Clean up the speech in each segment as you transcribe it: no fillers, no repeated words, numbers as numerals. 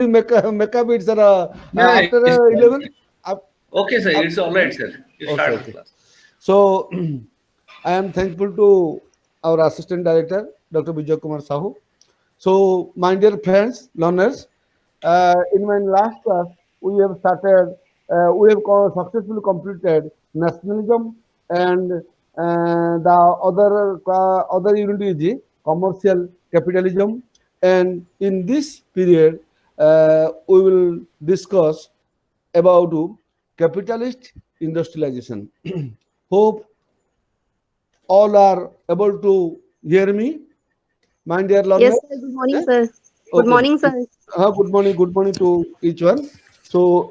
make up it, sir. No, no, After it's fine. 11. Up, Okay, sir. up, It's all right, sir. You okay, start the okay. class. So I am thankful to our assistant director, Dr. Kumar Sahu. So, my dear friends, learners, in my last class, we have started, successfully completed nationalism and the other unit is commercial capitalism. And in this period, we will discuss about capitalist industrialization. Hope all are able to hear me, my dear Yes, learners. sir. Good morning, Eh? sir. Good Okay. morning, sir. Good morning to each one. So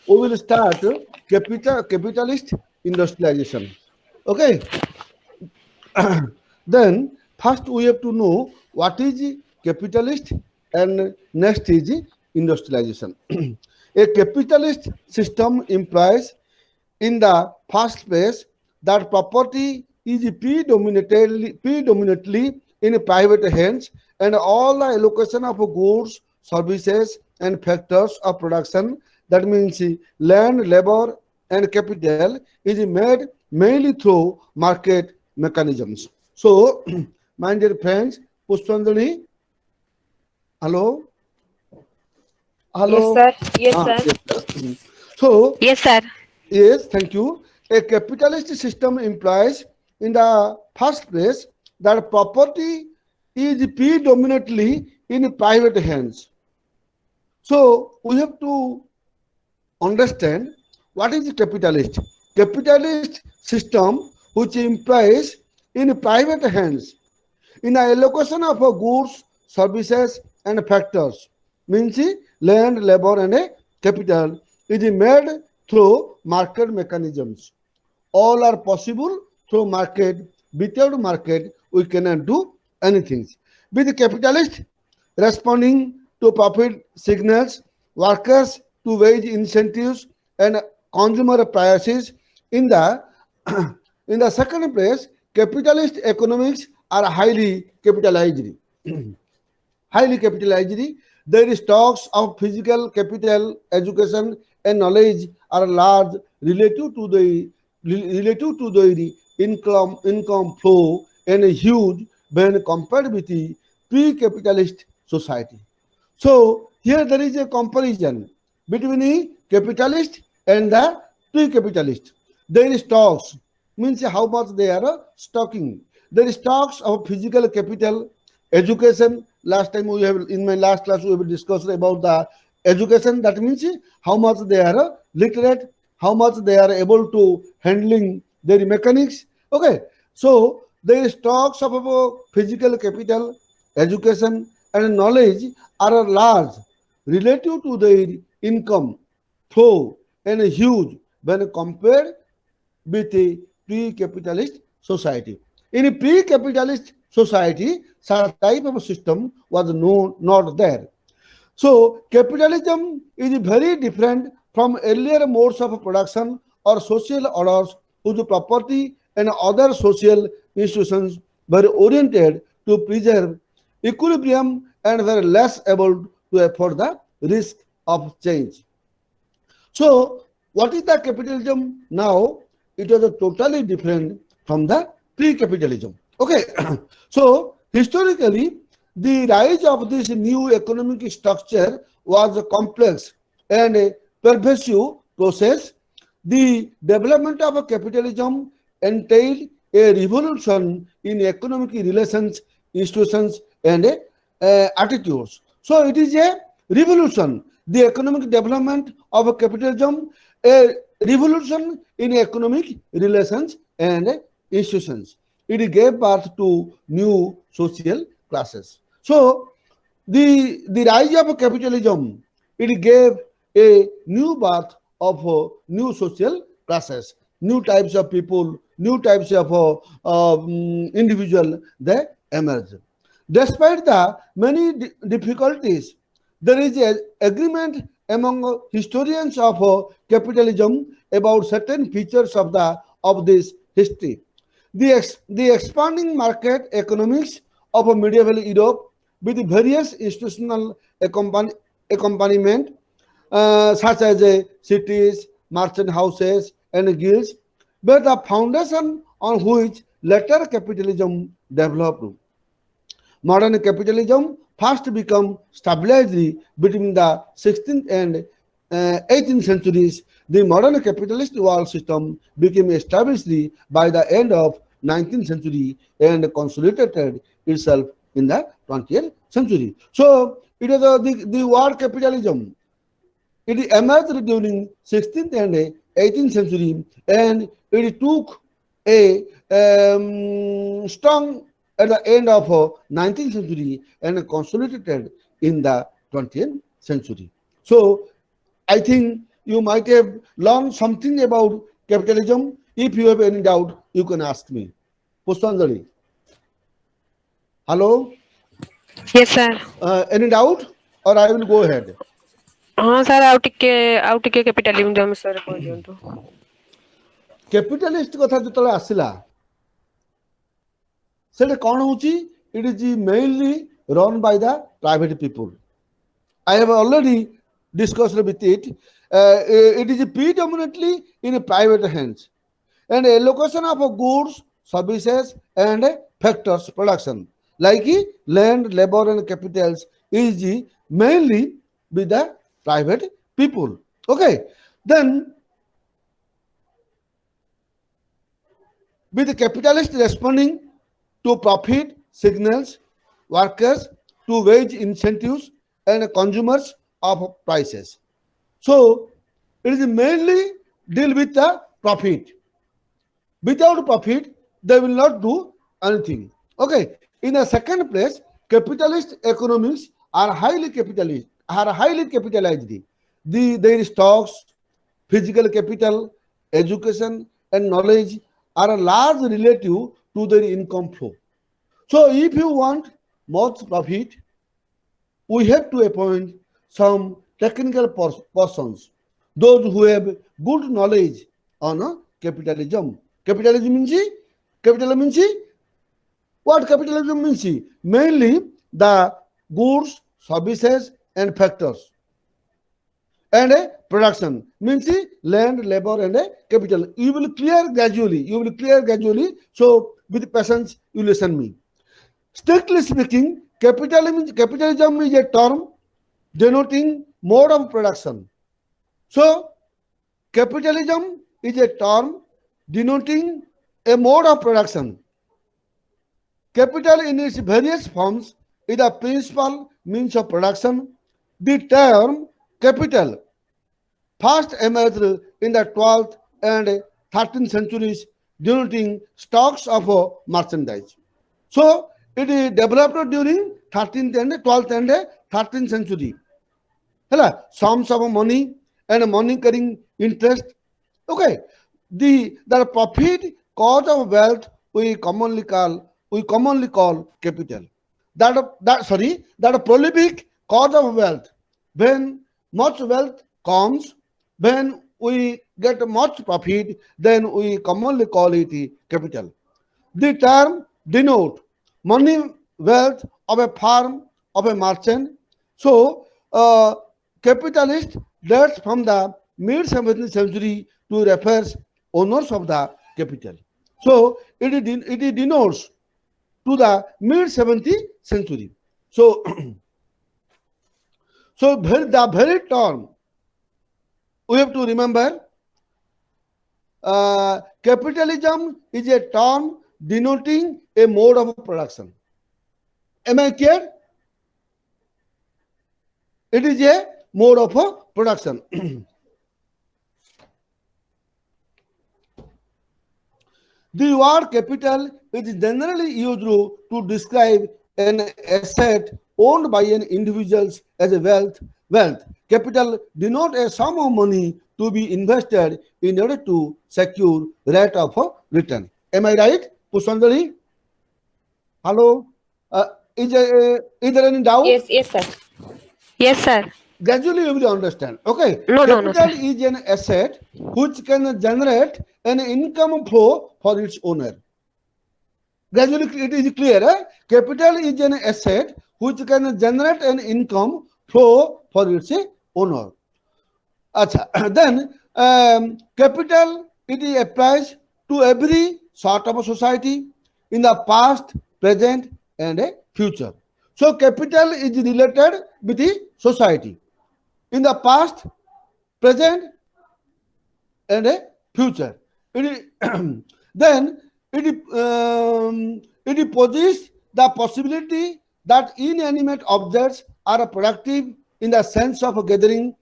we will start capitalist industrialization. Okay. Then first we have to know what is capitalist and next is industrialization. A capitalist system implies in the first place that property is predominantly in private hands and all the allocation of goods, services and factors of production, that means land, labor and capital, is made mainly through market mechanisms. So, my dear friends, Pushpanjali, hello, Yes, hello. sir. Yes, sir. Yes, sir. So, Yes, sir. yes, thank you. A capitalist system implies, in the first place, that property is predominantly in private hands. So, we have to understand what is capitalist. Capitalist system which implies in private hands in the allocation of goods, services and factors, means land, labor and capital, is made through market mechanisms. All are possible through market. Without market, we cannot do anything. With capitalist responding to profit signals, workers to wage incentives and consumer prices. In the in the second place, capitalist economics are highly capitalized. Their stocks of physical capital, education, and knowledge are large relative to the income flow and huge when compared with the pre-capitalist society. So here there is a comparison between the capitalist and the pre-capitalist. Their stocks means how much they are stocking. Their stocks of physical capital, education. Last time we have in my last class we have discussed about the education. That means how much they are literate, how much they are able to handling their mechanics. Okay, so their stocks of physical capital, education, and knowledge are large relative to their income flow and huge when compared with a pre-capitalist society. In a pre-capitalist society, such type of system was not there. So capitalism is very different from earlier modes of production or social orders whose property and other social institutions were oriented to preserve equilibrium and were less able to afford the risk of change. So, what is the capitalism now? It was a totally different from the pre-capitalism. Okay, so historically, the rise of this new economic structure was a complex and a pervasive process. The development of capitalism entailed a revolution in economic relations, institutions, and attitudes. So it is a revolution. The economic development of capitalism, a revolution in economic relations and institutions. It gave birth to new social classes. So the rise of capitalism, it gave a new birth of new social classes, new types of people, new types of individual they emerge. Despite the many difficulties, there is an agreement among historians of capitalism about certain features of this history. The expanding market economics of medieval Europe, with various institutional accompaniment, such as cities, merchant houses, and guilds, were the foundation on which later capitalism developed. Modern capitalism first became stabilized between the 16th and 18th centuries. The modern capitalist world system became established by the end of 19th century and consolidated itself in the 20th century. So it is the world capitalism. It emerged during 16th and 18th century, and it took a strong at the end of 19th century and consolidated in the 20th century. So I think you might have learned something about capitalism. If you have any doubt, you can ask me. Pushpanjali. Hello? Yes, sir. Any doubt? Or I will go ahead. हाँ sir आउ टिके capitalism विषय कहि दियंतु capitalist कथा जेतले आसिला सेटा कोन होची it is mainly run by the private people I have already discussed with it. It is predominantly in private hands and allocation of goods, services, and factors production like land, labor, and capitals is mainly with the private people. Okay, then with the capitalist responding to profit signals, workers to wage incentives, and consumers of prices. So it is mainly deal with the profit. Without profit, they will not do anything. Okay. In the second place, capitalist economies are highly capitalized. Their stocks, physical capital, education, and knowledge are large relative to their income flow. So if you want much profit, we have to appoint some technical persons, those who have good knowledge on capitalism. Capitalism means what capitalism means? Mainly the goods, services, and factors. And production means land, labor, and capital. You will clear gradually. So with patience, you listen me. Strictly speaking, capitalism is a term denoting mode of production. So capitalism is a term denoting a mode of production. Capital in its various forms is the principal means of production. The term capital first emerged in the 12th and 13th centuries denoting stocks of merchandise. So it is developed during 13th and 12th and 13th century. Sums of money and money carrying interest. Okay, the profit cause of wealth we commonly call capital. That prolific cause of wealth. When much wealth comes, when we get much profit, then we commonly call it capital. The term denote money, wealth of a firm, of a merchant. So capitalist dates from the mid 17th century to refers owners of the capital. So it denotes to the mid 17th century. So the very term we have to remember, capitalism is a term denoting a mode of production. Am I clear? It is a mode of production. The word capital is generally used to describe an asset owned by an individual as a wealth. Capital denote a sum of money to be invested in order to secure rate of return. Am I right, Pushpanjali? Hello? Is there any doubt? Yes, sir. Yes, sir. Gradually you will understand. Okay. No, Capital sir. is an asset which can generate an income flow for its owner. Gradually it is clear. Capital is an asset which can generate an income flow for its owner. Acha. Then capital it applies to every sort of a society in the past, present, and a future. So capital is related with the society in the past, present, and a future. Then it poses the possibility that inanimate objects are productive in the sense of gathering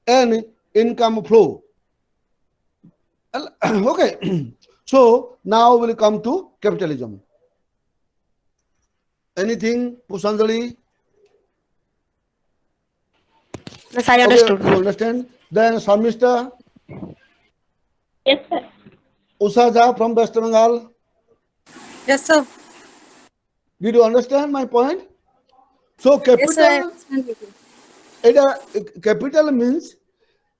an income flow. Okay. So now we'll come to capitalism. Anything, Pushanjali? Yes, I Okay, understood. you understand? Then Samista, Yes, sir. Usaja from West Bengal. Yes, sir. Did you understand my point? So Yes, sir. I capital, understand with you. capital means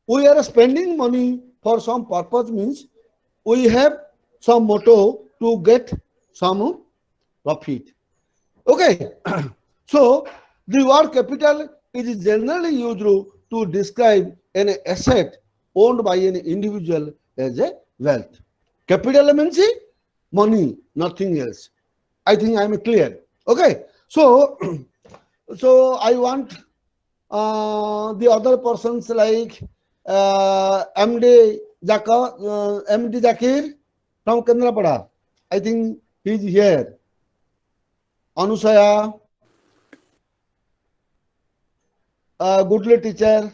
we are spending money for some purpose, means we have some motto to get some profit. Okay. So the word capital is generally used to describe an asset owned by an individual as a wealth. Capital means money, nothing else. I think I am clear. Okay. So so I want the other persons like MD Zakir from Kendrapada. I think he is here. Anusaya, Goodly teacher.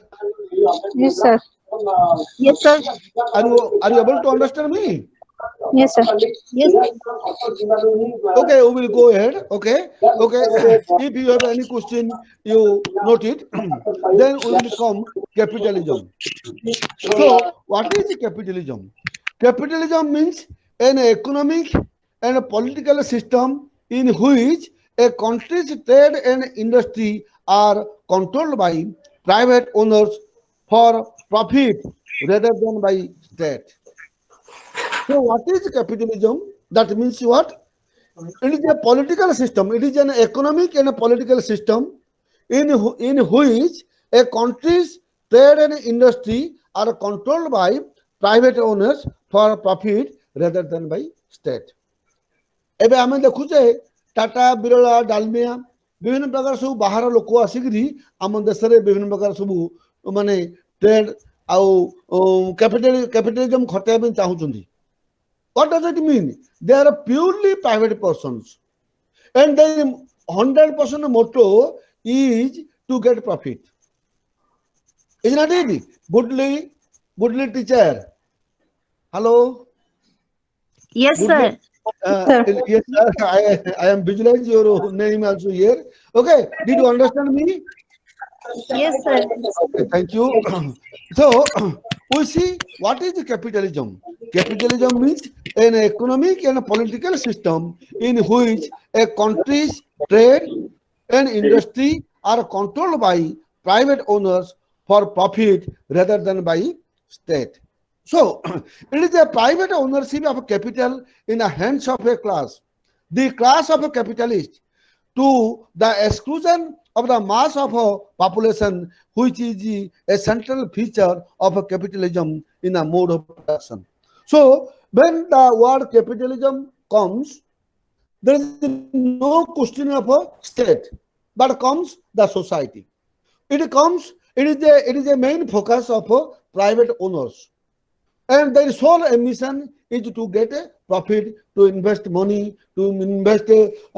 Yes, sir. Yes, sir. Are you able to understand me? Yes, sir. Yes. Okay, we will go ahead. Okay, okay. If you have any question, you note it. Then we will come capitalism. So, what is capitalism? Capitalism means an economic and a political system in which a country's trade and industry are controlled by private owners for profit rather than by state. So, what is capitalism? That means what? It is a political system. It is an economic and a political system in which a country's trade and industry are controlled by private owners for profit rather than by state. ଏବେ ଆମେ ଦେଖୁଛେ ଟାଟା ବିରଳା ଡାଲମିଆ ବିଭିନ୍ନ ପ୍ରକାର ସବୁ ବାହାର ଲୋକ ଆସିକିରି ଆମ ଦେଶରେ ବିଭିନ୍ନ ପ୍ରକାର ସବୁ ମାନେ ଟ୍ରେଡ୍ ଆଉ କ୍ୟାପିଟାଲିଜମ ଖଟାଇବା ପାଇଁ ଚାହୁଁଛନ୍ତି. What does it mean? They are purely private persons, and their 100% motto is to get profit. Isn't that it? Goodly teacher. Hello. Yes, sir. Yes, sir. I am visualizing your name also here. Okay. Did you understand me? Yes, sir. Okay, thank you. So we see what is the capitalism. Capitalism means an economic and a political system in which a country's trade and industry are controlled by private owners for profit rather than by state. So it is a private ownership of capital in the hands of a class, the class of a capitalist, to the exclusion of the mass of a population, which is a central feature of capitalism in a mode of production. So when the word capitalism comes, there is no question of a state, but comes the society. It is a main focus of private owners, and their sole ambition is to get a profit, to invest money, to invest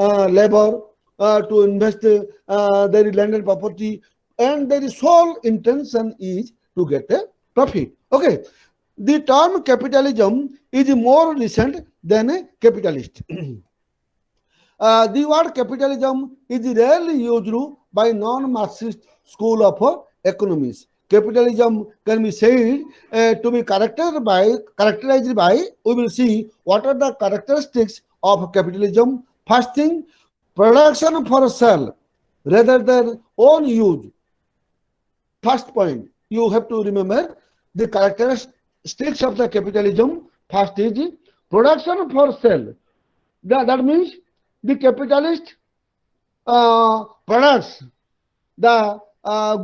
labor, to invest their landed property, and their sole intention is to get a profit. Okay, the term capitalism is more recent than a capitalist. The word capitalism is rarely used by non-Marxist school of economics. Capitalism can be said to be characterized by, we will see what are the characteristics of capitalism. First thing, production for sale rather than own use. First point, you have to remember the characteristics of the capitalism. First is production for sale. That means the capitalist products, the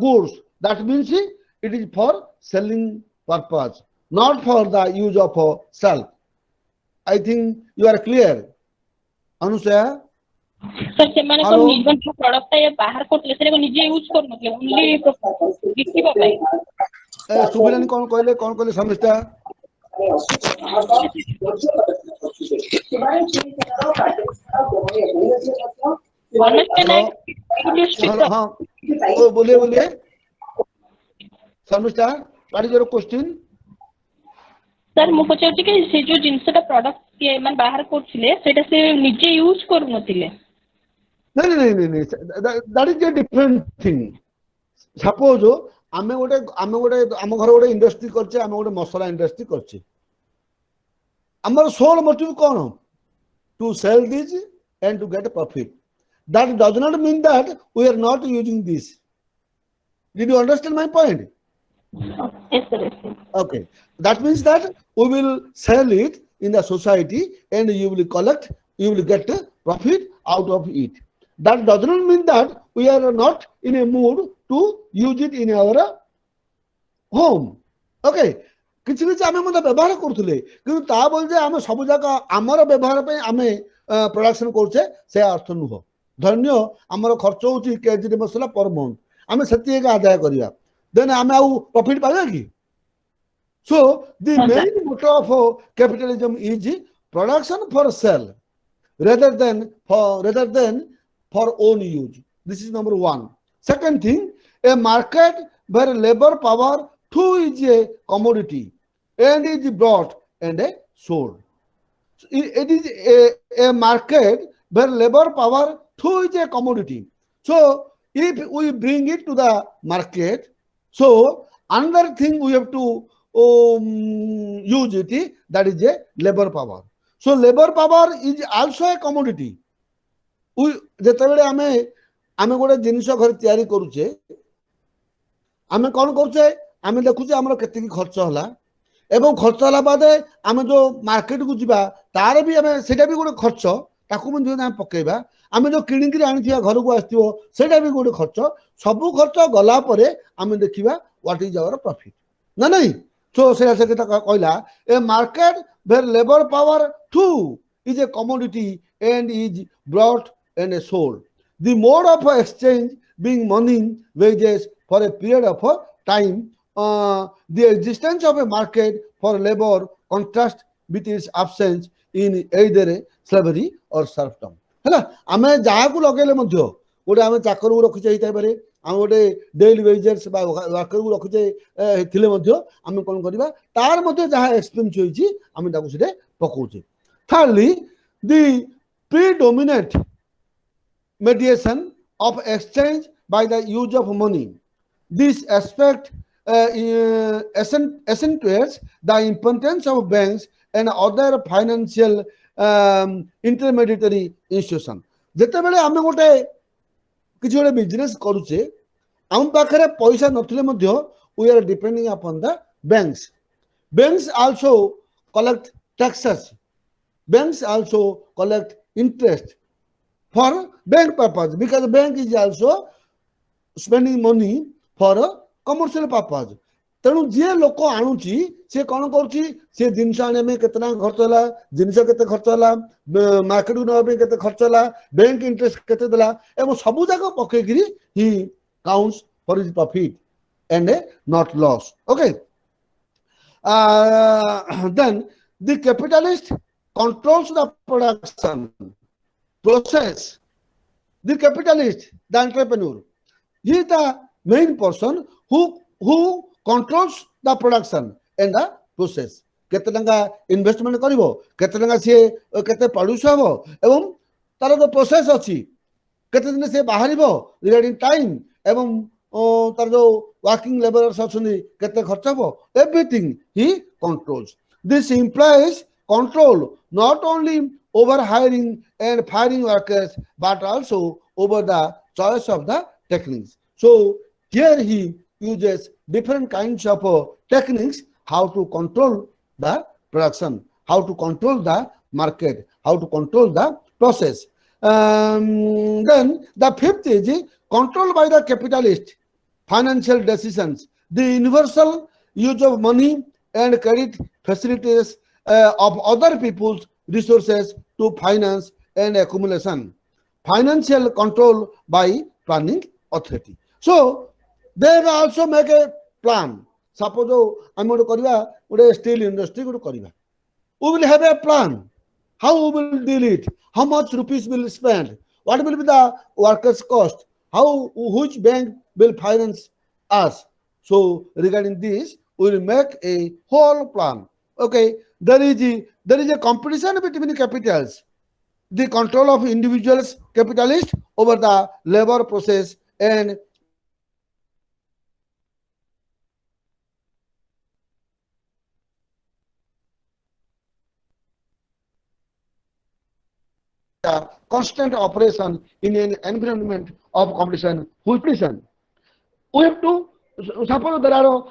goods. That means it is for selling purpose, not for the use of self. I think you are clear, Anusaya. Sir ସେମାନେ କଣ Hello. ନିଜ product ଟା ବାହାର କରୁଥିଲେ ସେଟା ନିଜେ use କରୁନଥିଲେ only ବିକିବା ପାଇଁ ସୁବିଲାନି କଣ କହିଲେ ସମିଷ୍ଠା? हेलो हेलो हाँ बोलिए Sharmishtha, what is your question? Sir ମୁଁ ପଚାରୁଛି କି ସେ ଯୋଉ ଜିନିଷଟା ପ୍ରଡକ୍ଟ ମାନେ ବାହାର କରୁଥିଲେ ସେଟା ସେ ନିଜେ ୟୁଜ କରୁନଥିଲେ? नहीं नहीं नहीं नहीं, that is a different thing. Suppose आमे गोटे आम घर गोटे इंडस्ट्री करछे, आमे गोटे मसला इंडस्ट्री करछे. हमर सोल मोटिव कोन? To sell this and to get profit. That does not mean that we are not using this. Did you understand my point? Yes, sir. Okay. That means that we will sell it in the society and you will collect, you will get profit out of it. That does not mean that we are not in a mood to use it in our home. Okay. କିଛି କିଛି ଆମେ ମଧ୍ୟ ବ୍ୟବହାର କରୁଥିଲେ, କିନ୍ତୁ ତା ବୋଲି ଯେ ଆମେ ସବୁ ଯାକ ଆମର ବ୍ୟବହାର ପାଇଁ ଆମେ ପ୍ରୋଡକ୍ସନ କରୁଛେ ସେ ଅର୍ଥ ନୁହଁ. ଧନ୍ୟ ଆମର ଖର୍ଚ୍ଚ ହଉଛି କେଜି ମସଲା ପର ମନ୍ଥ, ଆମେ ସେତିକି ଆଦାୟ କରିବା, ଦେନ୍ ଆମେ ଆଉ ପ୍ରଫିଟ ପାଇବା କି? So the main motto of capitalism is production for sale rather than for own use. This is number one. Second thing, a market where labor power too is a commodity and is bought and sold. It is a market where labor power too is a commodity. So if we bring it to the market, so another thing we have to use it, that is a labor power. So labor power is also a commodity. ଯେତେବେଳେ ଆମେ ଗୋଟେ ଜିନିଷ ଘରେ ତିଆରି କରୁଛେ, ଆମେ କଣ କରୁଛେ, ଆମେ ଦେଖୁଛେ ଆମର କେତିକି ଖର୍ଚ୍ଚ ହେଲା ଏବଂ ଖର୍ଚ୍ଚ ହେଲା ବାଦେ ଆମେ ଯୋଉ ମାର୍କେଟକୁ ଯିବା ତାର ବି ଆମେ ସେଇଟା ବି ଗୋଟେ ଖର୍ଚ୍ଚ, ତାକୁ ମଧ୍ୟ ଆମେ ପକେଇବା. ଆମେ ଯୋଉ କିଣିକିରି ଆଣିଥିବା ଘରକୁ ଆସିଥିବ ସେଇଟା ବି ଗୋଟେ ଖର୍ଚ୍ଚ. ସବୁ ଖର୍ଚ୍ଚ ଗଲା ପରେ ଆମେ ଦେଖିବା what is our profit, ନା ନାଇଁ? So ସେଇଟା ସେ କଥା କହିଲା, a market where labor power too is a commodity and is brought and sold. The mode of exchange being money, wages for a period of time. The existence of a market for labor contrast with its absence in either slavery or serfdom. ହେଲା, ଆମେ ଯାହାକୁ ଲଗେଇଲେ ମଧ୍ୟ ଗୋଟେ ଆମେ ଚାକରକୁ ରଖୁଛେ ହେଇଥାଇପାରେ, ଆମେ ଗୋଟେ ଡେଲି ୱେଜେସ୍ ବା ୱାର୍କରକୁ ରଖୁଛେ ଥିଲେ ମଧ୍ୟ ଆମେ କଣ କରିବା, ତାର ମଧ୍ୟ ଯାହା ଏକ୍ସପେନ୍ସ ହୋଇଛି ଆମେ ତାକୁ ସେଠି ପକଉଛେ. Thirdly, the predominant mediation of exchange by the use of money. This aspect accentuates the importance of banks and other financial intermediary institution. ଯେତେବେଳେ ଆମେ ଗୋଟେ କିଛି ଗୋଟେ ବିଜନେସ୍ କରୁଛେ, ଆମ ପାଖରେ ପଇସା ନଥିଲେ ମଧ୍ୟ we are depending upon the banks. Banks also collect taxes. Banks also collect interest for bank purpose, because bank is also spending money for a commercial purpose. ତେଣୁ ଯିଏ ଲୋକ ଆଣୁଛି ସେ କଣ କରୁଛି, ସେ ଜିନିଷ ଆଣିବା ପାଇଁ କେତେ ଟଙ୍କା ଖର୍ଚ୍ଚ ହେଲା, ଜିନିଷ କେତେ ଖର୍ଚ୍ଚ ହେଲା, ମାର୍କେଟକୁ ନେବା ପାଇଁ କେତେ ଖର୍ଚ୍ଚ ହେଲା, ବ୍ୟାଙ୍କ ଇଣ୍ଟରେଷ୍ଟ କେତେ ଦେଲା, ଏବଂ ସବୁ ଯାକ ପକେଇକିରି he counts for his profit and not loss. Okay. Then the capitalist controls the production process. The capitalist, the entrepreneur, he is the main person who controls the production and the process. କେତେ ଟଙ୍କା investment କରିବ, କେତେ ଟଙ୍କା ସିଏ କେତେ produce ହେବ, ଏବଂ ତାର ଯୋଉ ପ୍ରୋସେସ ଅଛି, କେତେ ଦିନ ସିଏ ବାହାରିବ ରିଗାର୍ଡିଂ ଟାଇମ୍, ଏବଂ ତାର ଯୋଉ ୱାର୍କିଂ ଲେବରର୍ସ ଅଛନ୍ତି କେତେ ଖର୍ଚ୍ଚ ହେବ, everything he controls. This implies control not only over hiring and firing workers but also over the choice of the techniques. So here he uses different kinds of techniques, how to control the production, how to control the market, how to control the process. Then the fifth is control by the capitalist financial decisions. The universal use of money and credit facilities of other people's resources to finance and accumulation. Financial control by planning authority. So they will also make a plan. Suppose I'm going to କରିବା steel industry going to କରିବା. We will have a plan. How we will deal it? How much rupees will spend? What will be the workers' cost? How which bank will finance us? So regarding this, we will make a whole plan. Okay, there is a competition between capitals. The control of individuals, capitalists over the labor process and constant operation in an environment of competition. We have to suppose there are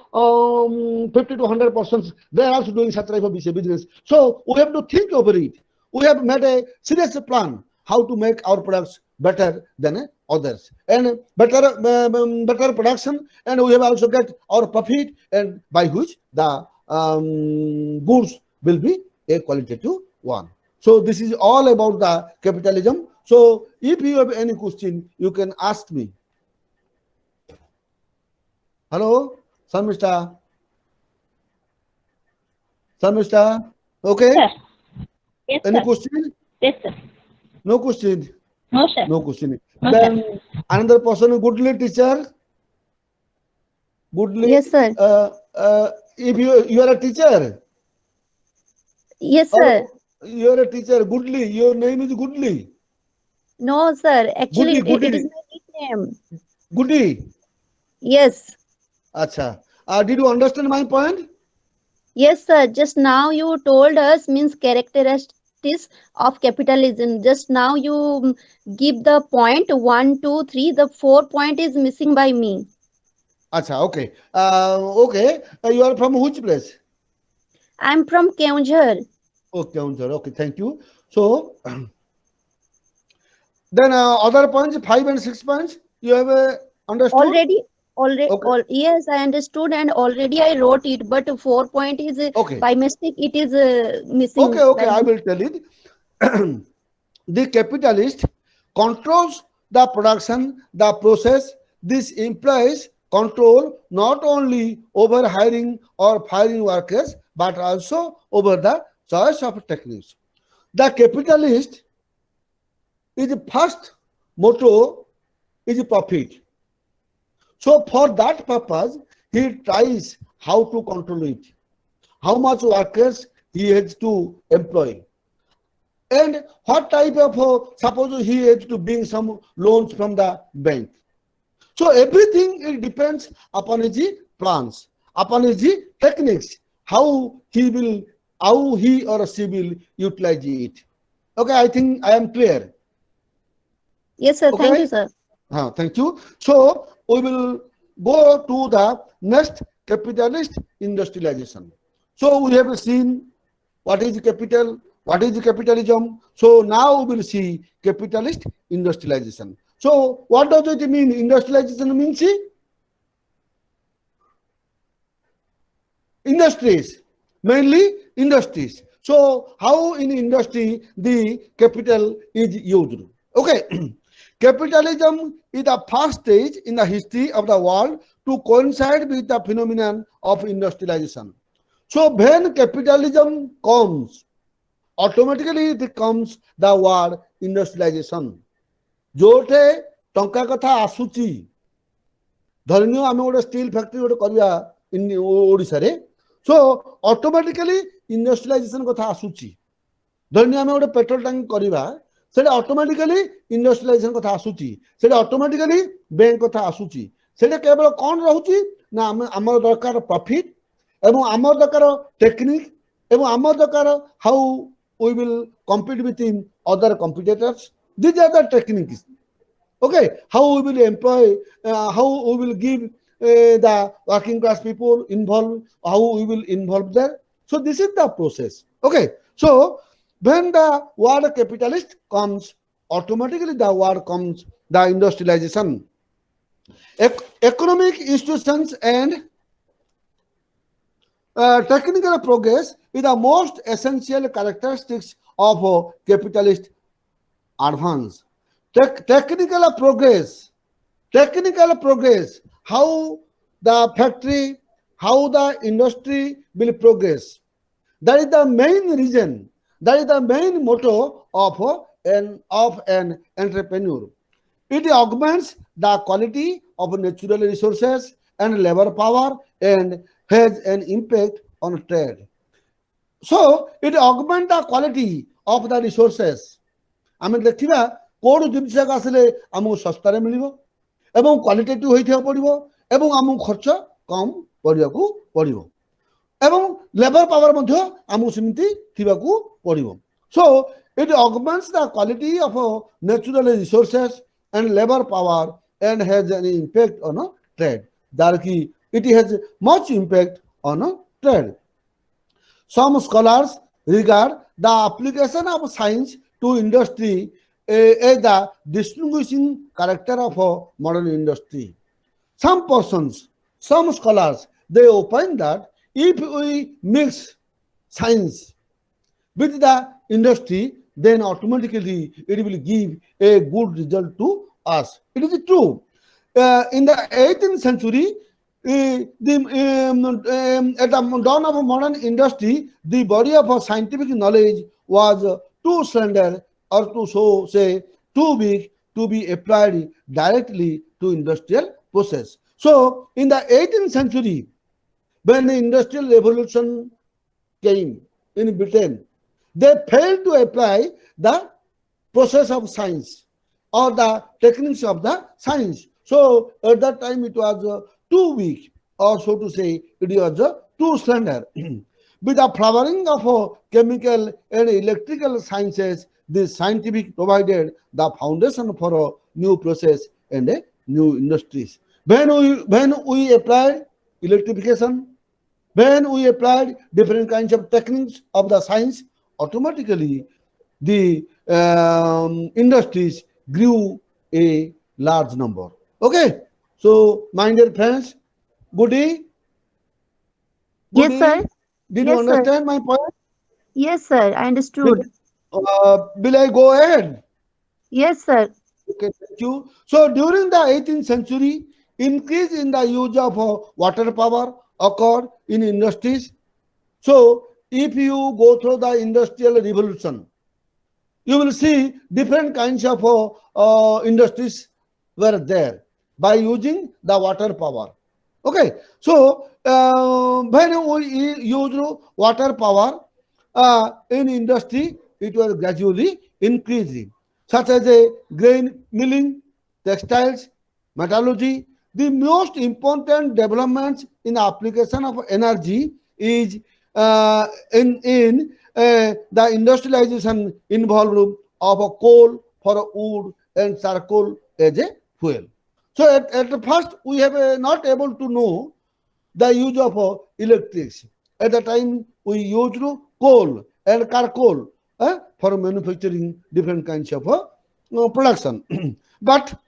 50 to 100%. They are also doing such type of business. So we have to think over it. We have made a serious plan how to make our products better than others and better production, and we have also get our profit, and by which the goods will be a qualitative one. So this is all about the capitalism. So if you have any question, you can ask me. Hello, Samishta. Okay. Sir. Yes, Any sir. question? Yes, sir. No question. No, sir. No question. No, Then another person, Goodly teacher. Goodly. Yes, sir. If you are a teacher, Yes, or sir. you are a teacher, Goodly. Your name is Goodly. No, sir. Actually, it is Goody. my nickname. Goody. Yes. Acha. Did you understand my point? Yes, sir. Just now you told us means characteristics of capitalism. Just now you give the point 1, 2, 3. The 4 point is missing by me. Acha. Okay. Okay. You are from which place? I'm from Keonjhar. Okay, okay. Thank you. So then other points, 5 and 6 points, you have understood? Okay. Yes, I understood, and already I wrote it. But 4 point is Okay. by mistake. It is missing Okay. by I me. will tell it. The capitalist controls the production, the process. This implies control not only over hiring or firing workers, but also over the choice of techniques. The capitalist is first motto is profit. So for that purpose, he tries how to control it, how much workers he has to employ, and what type of suppose he has to bring some loans from the bank. So everything it depends upon his plans, upon his techniques, how he or she will utilize it. Okay, I think I am clear. Yes, sir. Thank you, Okay. sir. Thank you. So we will go to the next, capitalist industrialization. So we have seen what is capital, what is capitalism. So now we will see capitalist industrialization. So what does it mean? Industrialization means industries, mainly industries. So how in industry the capital is used? Okay. Capitalism is the first stage in the history of the world to coincide with the phenomenon of industrialization. So when capitalism comes, automatically it comes the word industrialization. जोठे टंका कथा आसुची धरनियो आमे गोटे steel factory गोटे करबा ओडिसा रे so automatically industrialisation कथा आसुची धरनियो आमे गोटे पेट्रोल टैंक करबा सेटा ऑटोमेटिकली इंडस्ट्रियलाइजेशन कथा आसुची सेटा ऑटोमेटिकली बैंक कथा आसुची सेटा केवल कोन रहउची ना हमर दरकार प्रॉफिट एवं हमर दरकार टेक्निक एवं हमर दरकार how we will compete with in other competitors. These are the techniques. Okay, how we will employ, how we will give the working class people involved, how we will involve there. So this is the process. Okay, so when the word capitalist comes, automatically the word comes the industrialization. Economic institutions and technical progress is the most essential characteristics of capitalist advance. Technical progress, how the factory, how the industry will progress. That is the main reason, that is the main motto of an entrepreneur. It augments the quality of natural resources and labor power and has an impact on trade. So it augments the quality of the resources. ଆମେ ଦେଖିବା କୋଉ ଜିନିଷ ଆସିଲେ ଆମକୁ ଶସ୍ତାରେ ମିଳିବ ଏବଂ କ୍ୱାଲିଟେଟିଭ ହୋଇଥିବାକୁ ପଡ଼ିବ ଏବଂ ଆମକୁ ଖର୍ଚ୍ଚ କମ୍ କରିବାକୁ ପଡ଼ିବ ଏବଂ ଲେବର ପାୱାର ମଧ୍ୟ ଆମକୁ ସେମିତି ଥିବାକୁ ପଡ଼ିବ. So it augments the quality of natural resources and labor power and has an impact on trade. Darki, it has much impact on trade. Some scholars regard the application of science to industry as the distinguishing character of modern industry. Some persons, some scholars, they opine that if we mix science with the industry, then automatically it will give a good result to us. It is true. In the 18th century, at the dawn of modern industry, the body of scientific knowledge was too slender or to so say too big to be applied directly to industrial process. So in the 18th century, when the industrial revolution came in Britain, they failed to apply the process of science or the techniques of the science. So at that time it was too weak, or so to say, it was too slender. With the flowering of chemical and electrical sciences, this scientific provided the foundation for a new process and new industries. When we applied electrification, when we applied different kinds of techniques of the science, automatically the industries grew a large number. Okay, so my dear friends, good day. Yes, sir. Did Yes, you sir. understand my point? Yes, sir. I understood. Will I go ahead? Yes, sir. Okay, thank you. So during the 18th century, increase in the use of water power occurred in industries. So if you go through the industrial revolution, you will see different kinds of industries were there by using the water power. Okay, so when we use water power in industry, it was gradually increasing, such as a grain milling, textiles, metallurgy. The most important developments in application of energy is in the industrialization involved of a coal for wood and charcoal as a fuel. So at the first we have not able to know the use of electricity. At the time we used coal and charcoal for manufacturing different kinds of production. But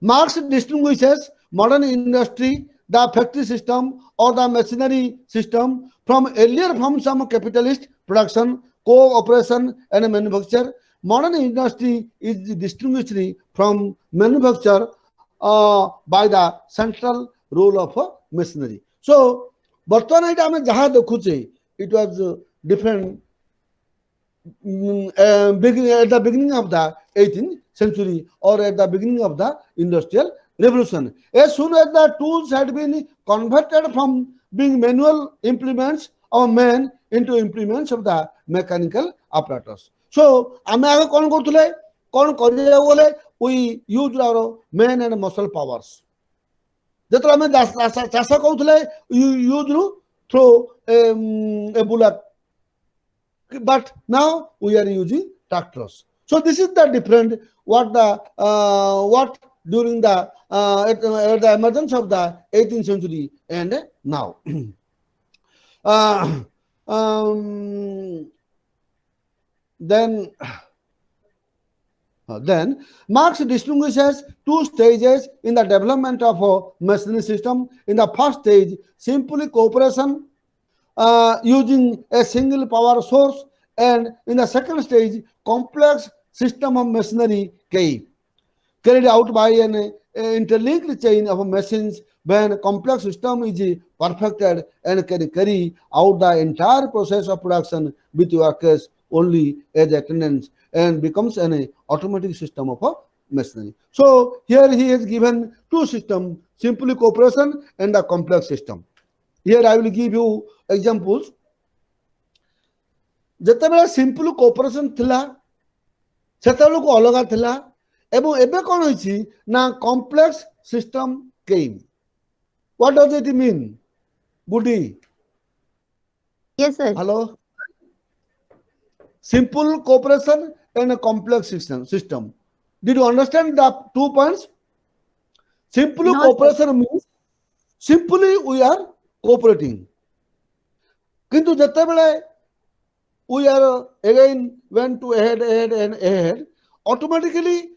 Marx distinguishes modern industry, the factory system or the machinery system from earlier forms of capitalist production, cooperation and manufacture. Modern industry is distinguished from manufacture by the central role of machinery. So, ବର୍ତ୍ତମାନ ଏଇଟା ଆମେ ଯାହା ଦେଖୁଛେ, it was different at the beginning of the 18th century or at the beginning of the industrial revolution. As soon as the tools had been converted from being manual implements of men into implements of the mechanical apparatus. So ଆମେ ଆଗ କ'ଣ କରୁଥିଲେ, କ'ଣ କରିବାକୁ ଗଲେ, we used our men and muscle powers. ଯେତେବେଳେ ଆମେ ଚାଷ କରୁଥିଲେ, you used through a bullock. But now we are using tractors. So this is the different what during the at the emergence of the 18th century and now. Then Then Marx distinguishes two stages in the development of a machinery system. In the first stage, simply cooperation using a single power source, and in the second stage, complex system of machinery carried out by an interlinked chain of machines. When a complex system is perfected and can carry out the entire process of production with workers only as attendants and becomes an automatic system of a machinery. So here he has given two systems, simply cooperation and the complex system. Here I will give you examples. ଯେତେବେଳେ simple cooperation ଥିଲା ସେତେବେଳକୁ ଅଲଗା ଥିଲା ଏବଂ ଏବେ କ'ଣ ହେଇଛି ନା କମ୍ପ୍ଲେକ୍ସ ସିଷ୍ଟମ କେମ୍. What does it mean? Goody. Yes, sir. Hello? Simple cooperation and a complex system. Did you understand the 2 points? Simple No, cooperation means simply we are cooperating. Kintu ଯେତେବେଳେ we are again went to ahead, automatically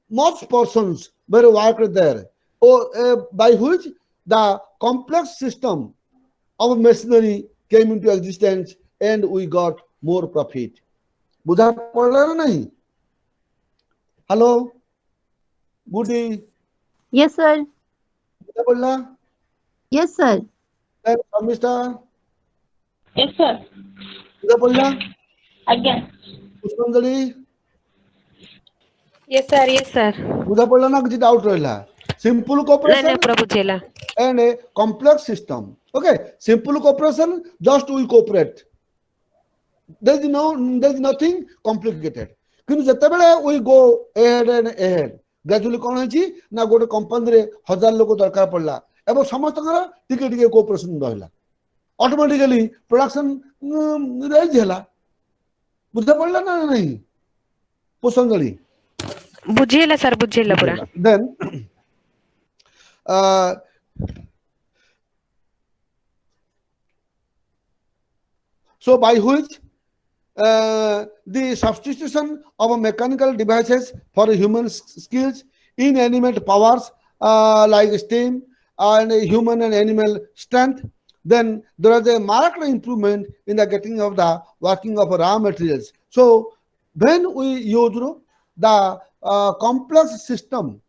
most persons were worked there, by which the complex system of machinery came into existence and we got more profit. बुझा पड़ला ना नहीं? Hello? Goody? Yes, sir. बुझा पड़ला? Yes, sir. Mr. Yes, sir. बुझा पड़ला? Again. पुष्पांजलि? Yes, sir. Yes, sir. बुझा पड़ला ना किसी डाउट रहला? Simple नहीं cooperation पूरा बुझेला. and a complex system. Okay, simple cooperation, just we cooperate. There is nothing complicated. କିନ୍ତୁ ଯେତେବେଳେ we go ahead, gradually କ'ଣ ହେଇଛି ନା ଗୋଟେ କମ୍ପାନୀରେ 1000 ଲୋକ ଦରକାର ପଡିଲା ଏବଂ ସମସ୍ତଙ୍କର ଟିକେ ଟିକେ କୋଅପରେସନ ରହିଲା, ଅଟୋମେଟିକାଲି ପ୍ରୋଡକ୍ସନ ରାଇଜ ହେଲା. ବୁଝା ପଡିଲା ନା ନାହିଁ ପୁଷ୍ପାଞ୍ଜଳି? बुझेला सर, बुझेला पूरा. Then so by which the substitution of mechanical devices for human skills, inanimate powers like steam and human and animal strength, then there is a marked improvement in the getting of the working of raw materials. So when we use the complex system,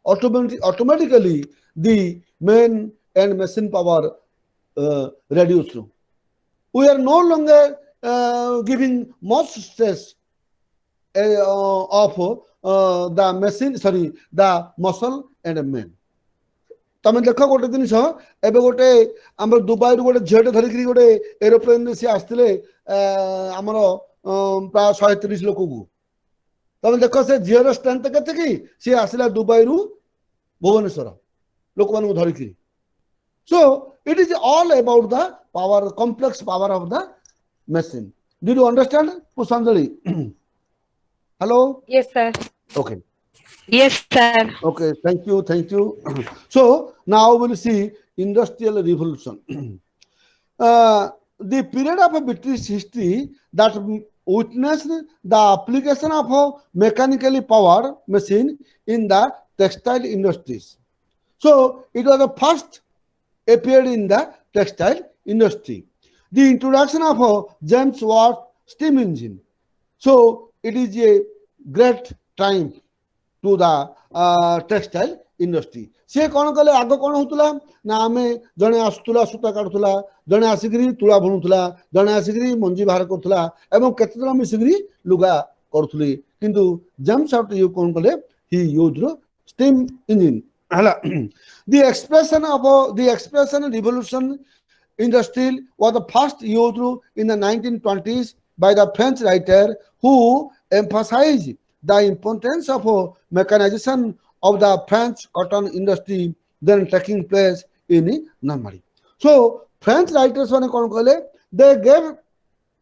automatically the man and machine power reduced. We are no longer giving much stress of the machine, the muscle and man. तमें देख गोटे जिन एवं गोटे आम Dubai गोटे झीटे धरिकी गोटे aeroplane सी आसते आमर प्राय 130 लोक को तमें देख से झीर स्ट्रेंथ के सी आसला दुबई रु भुवनेश्वर लोक मान धरिकी. So it is all about the power, complex power of the machine. Did you understand, Pusanjali? Hello? Yes, sir. Okay. Yes, sir. Okay, thank you. So now we'll see industrial revolution. The period of British history that witnessed the application of a mechanically powered machine in the textile industries. So it was the first appeared in the textile industry. The introduction of a James Watt steam engine. So it is a great time to the textile industry. से कौन कले आग कौन होतला ना आमे जने आसुतला सूता काटुतला जने आसिकरी तुला बुनुतला जने आसिकरी मंजी बाहर करतला एवं केते जन मिसिकरी लुगा करथुली किंतु जेम्स वाट यू कौन कले ही used steam engine. The expression revolution industrial was the first used in the 1920s by the French writer who emphasized the importance of mechanization of the French cotton industry then taking place in Normally. So French writers they gave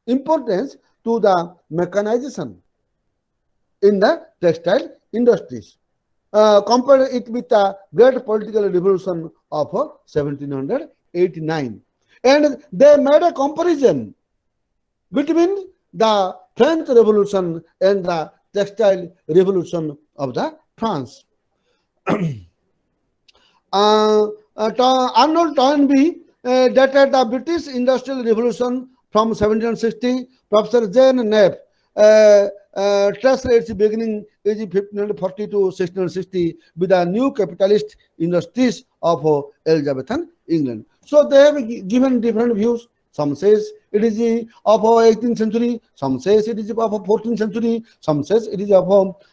importance to the mechanization in the textile industries. Compare it with the great political revolution of 1789. And they made a comparison between the French Revolution and the textile revolution of the France. Arnold Toynbee dated the British Industrial Revolution from 1760. Professor Jane Knapp traced its beginning is 1540 to 1660 with the new capitalist industries of Elizabethan England. So they have given different views. Some says it is of 18th century, some says it is of 14th century, some says it is of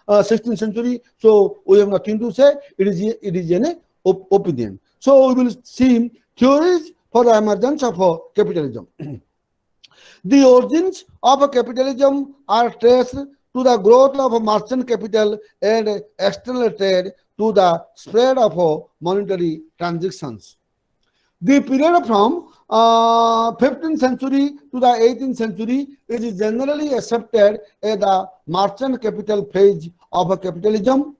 16th century. So we have nothing to say. It is an opinion. So we will see theories for the emergence of capitalism. The origins of capitalism are traced to the growth of merchant capital and external trade to the spread of monetary transactions. The period from 15th century to the 18th century is generally accepted as the merchant capital phase of capitalism.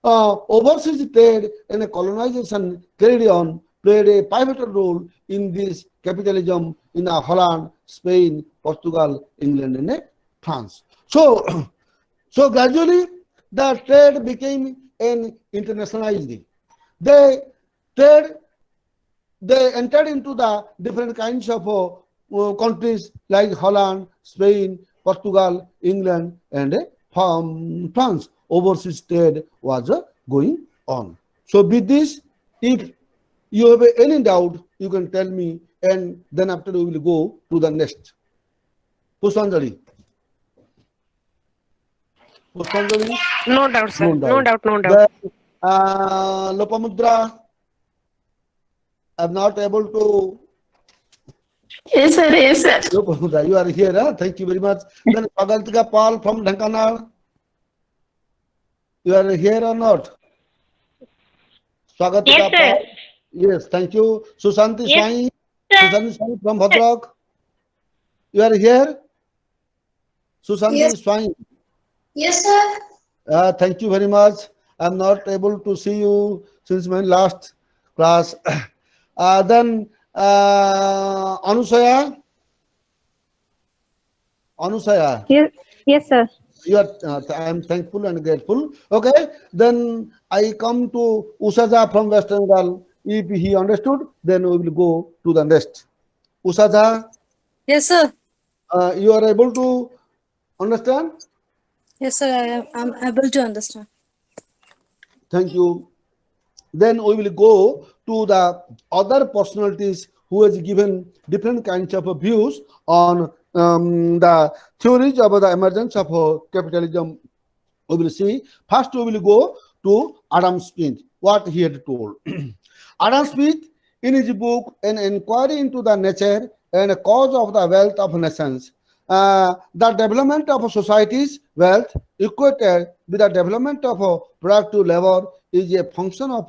Overseas trade and colonization carried on played a pivotal role in this capitalism in Holland, Spain, Portugal, England, and France. So, so gradually the trade became an internationalized. They trade. They entered into the different kinds of countries like Holland, Spain, Portugal, England, and France. Overseas trade was going on. So with this, if you have any doubt, you can tell me, and then after we will go to the next. Pushanjali. Pushanjali? No doubt, sir. No No doubt. doubt, no doubt. Then, Lopamudra, I'm not able to. Yes, sir. Yes, sir. Lopamudra, you are here. Huh? Thank you very much. Then Pagaltika Paul from Dhankanal. You are here or not? Swagatika Yes, sir. Paul. Yes, thank you. Susanti Yes, Swai. sir. Susanti Swai from Bhadrak. You are here? Susanti Yes. Swai. Yes, sir. Thank you very much. I'm not able to see you since my last class. Then Anusaya. Anusaya. Yes, yes, sir. You are. I am thankful and grateful. Okay. Then I come to Usaja from West Bengal. If he understood, then we will go to the next. Usaja, Yes, sir. you are able to understand? Yes, sir. I'm able to understand. Thank you. Then we will go to the other personalities who has given different kinds of views on the theories about the emergence of capitalism. We will see. First, we will go to Adam Smith, what he had told. Adam Smith, in his book, An Inquiry into the Nature and Cause of the Wealth of Nations, the development of society's wealth equated with the development of productive labor is a function of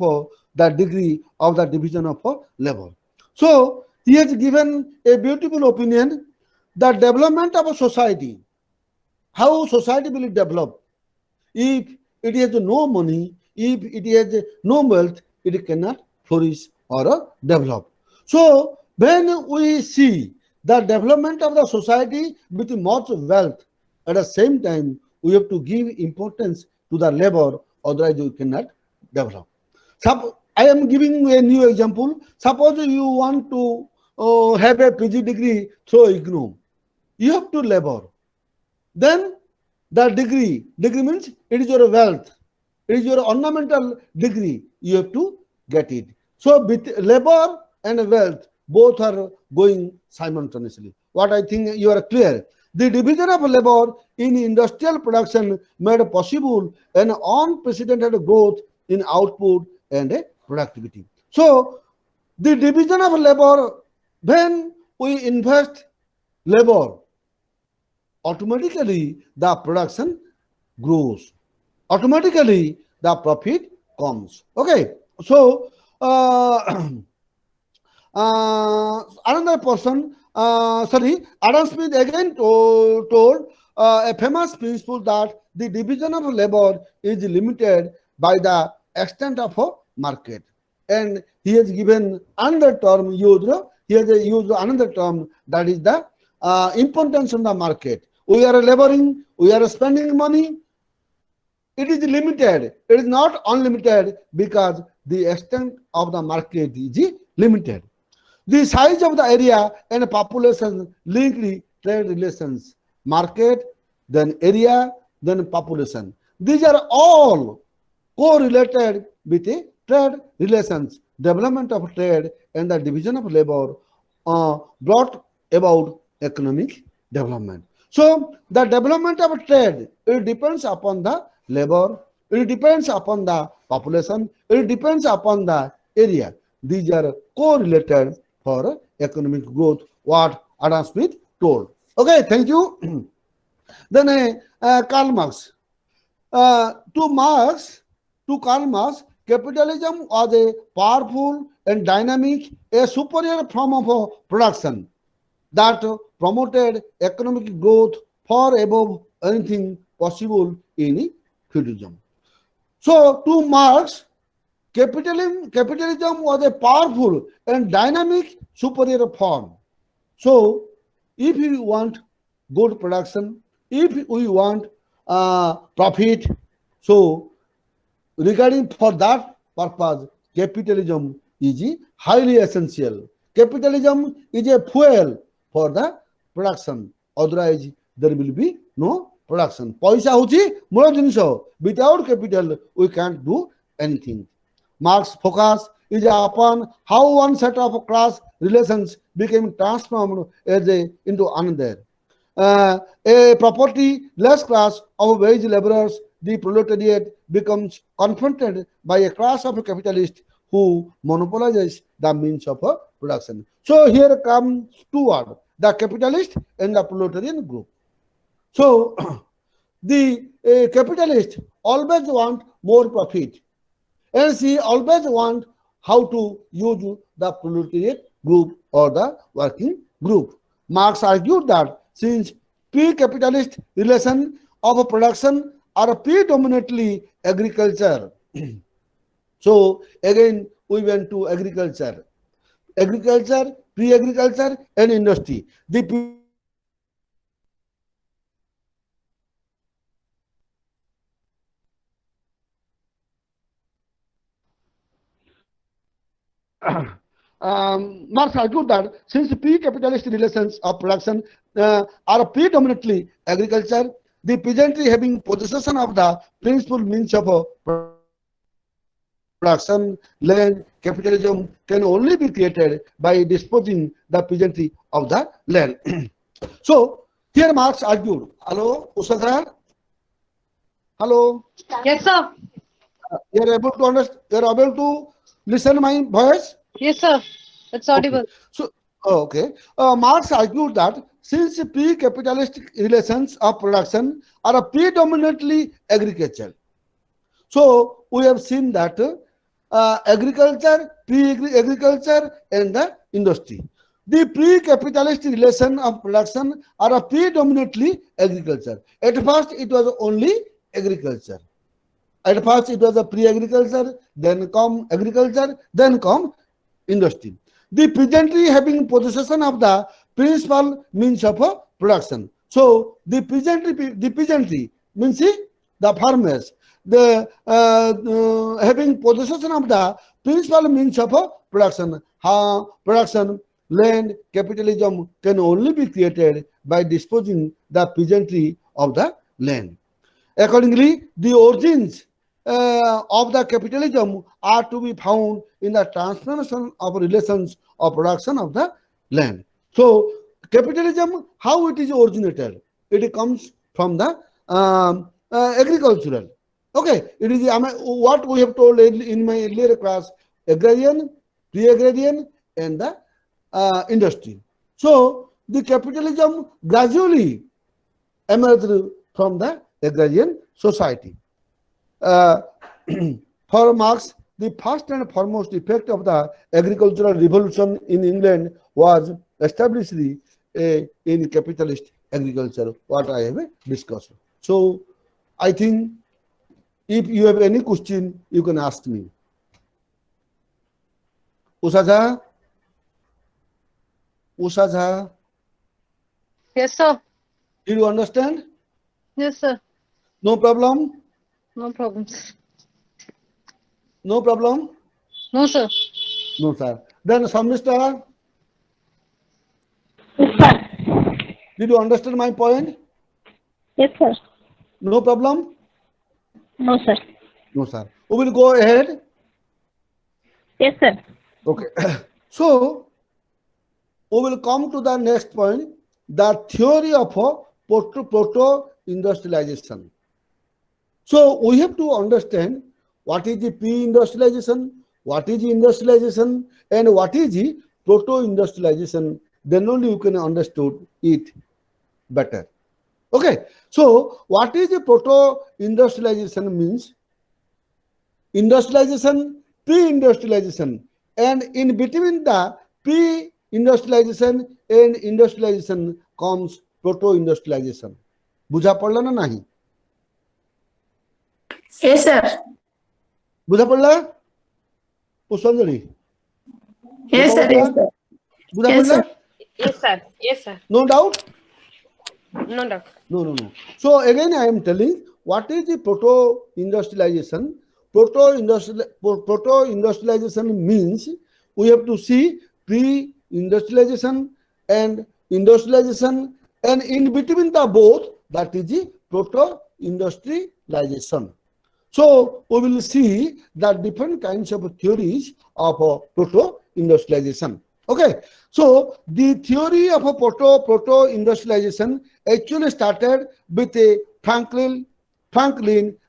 the degree of the division of labor. So, he has given a beautiful opinion. The development of a society, how society will develop. If it has no money, if it has no wealth, it cannot flourish or develop. So, when we see the development of the society with much wealth, at the same time, we have to give importance to the labor, otherwise we cannot develop. I am giving you a new example. Suppose you want to have a PG degree through IGNOU. You have to labor. Then the degree means it is your wealth. It is your ornamental degree. You have to get it. So with labor and wealth, both are going simultaneously. What I think you are clear. The division of labor in industrial production made possible an unprecedented growth in output and productivity. So the division of labor, when we invest labor, automatically the production grows. Automatically the profit comes. Okay. So another person, Adam Smith again told a famous principle that the division of labor is limited by the extent of a market. And he has given another term used, he has used another term, that is the importance of the market. we are laboring, we are spending money. It is limited. It is not unlimited because the extent of the market is limited. The size of the area and population linked trade relations, market, then area, then population. These are all correlated with the trade relations. Development of trade and the division of labor brought about economic development. So the development of trade, it depends upon the labor, it depends upon the population, it depends upon the area. These are correlated for economic growth, what Adam Smith told. Okay, thank you. Then Karl Marx. To Karl Marx, capitalism was a powerful and dynamic, a superior form of production that promoted economic growth far above anything possible in feudalism. So, to Marx, capitalism was a powerful and dynamic superior form. So, if we want good production, if we want profit, so regarding for that purpose, capitalism is highly essential. Capitalism is a fuel for the production. Otherwise, there will be no production. Paisa hochi mula jinso. Without capital, we can't do anything. Marx focus is upon how one set of class relations became transformed into another. A property-less class of wage laborers, the proletariat, becomes confronted by a class of capitalists who monopolizes the means of production. So here comes two words, the capitalist and the proletarian group. So the capitalist always want more profit, and she always want how to use the proletariat group or the working group. Marx argued that since pre-capitalist relation of production are predominantly agriculture. So again we went to agriculture, pre-agriculture and industry. The Marx argued that since pre-capitalist relations of production are predominantly agriculture, the peasantry having possession of the principal means of production, land, capitalism can only be created by disposing the peasantry of the land. So here Marx argued. Hello, Usadhar? Hello? Yes, sir. You are able to understand? You are able to listen my voice? Yes, sir. It's audible. Okay. Marx argued that since pre-capitalist relations of production are predominantly agriculture, so we have seen that agriculture, pre-agriculture, and the industry. The pre-capitalist relation of production are predominantly agriculture. At first, it was only agriculture. At first, it was a pre-agriculture, then come agriculture, then come industry. The peasantry having possession of the principal means of production. So the peasantry means the farmers, the having possession of the principal means of production. Production, land, capitalism can only be created by disposing the peasantry of the land. Accordingly, the origins of the capitalism are to be found in the transformation of relations of production of the land. So, capitalism, how it is originated? It comes from the agricultural. Okay, it is what we have told in my earlier class: agrarian, pre-agrarian, and the industry. So, the capitalism gradually emerged from the agrarian society. For Marx, the first and foremost effect of the agricultural revolution in England was established in capitalist agriculture, what I have discussed. So, I think if you have any question, you can ask me. Usha Jha? Yes, sir. Did you understand? Yes, sir. No problem? No problems. No problem? No, sir. No, sir. Then, Samista, Yes, sir. did you understand my point? Yes, sir. No problem? No, sir. No, sir. We will go ahead. Yes, sir. Okay. So, we will come to the next point, the theory of proto-industrialization. So, we have to understand what is the pre-industrialization, what is the industrialization, and what is the proto-industrialization. Then only you can understand it better. Okay. So, what is the proto-industrialization means? Industrialization, pre-industrialization, and in between the pre-industrialization and industrialization comes proto-industrialization. बुझा पड़ला ना नहीं? Yes, sir. बुझा पड़ला? पुष्पांजलि Yes, sir. Yes, sir. बुझा Yes, पड़ला? sir. Yes, sir. Yes, sir. No doubt? No doubt. No. So again I am telling what is the proto-industrialization. Proto-industrialization means we have to see pre-industrialization and industrialization, and in between the both, that is the proto-industrialization. So we will see the different kinds of theories of proto-industrialization. Okay, so the theory of a proto-industrialization actually started with a Franklin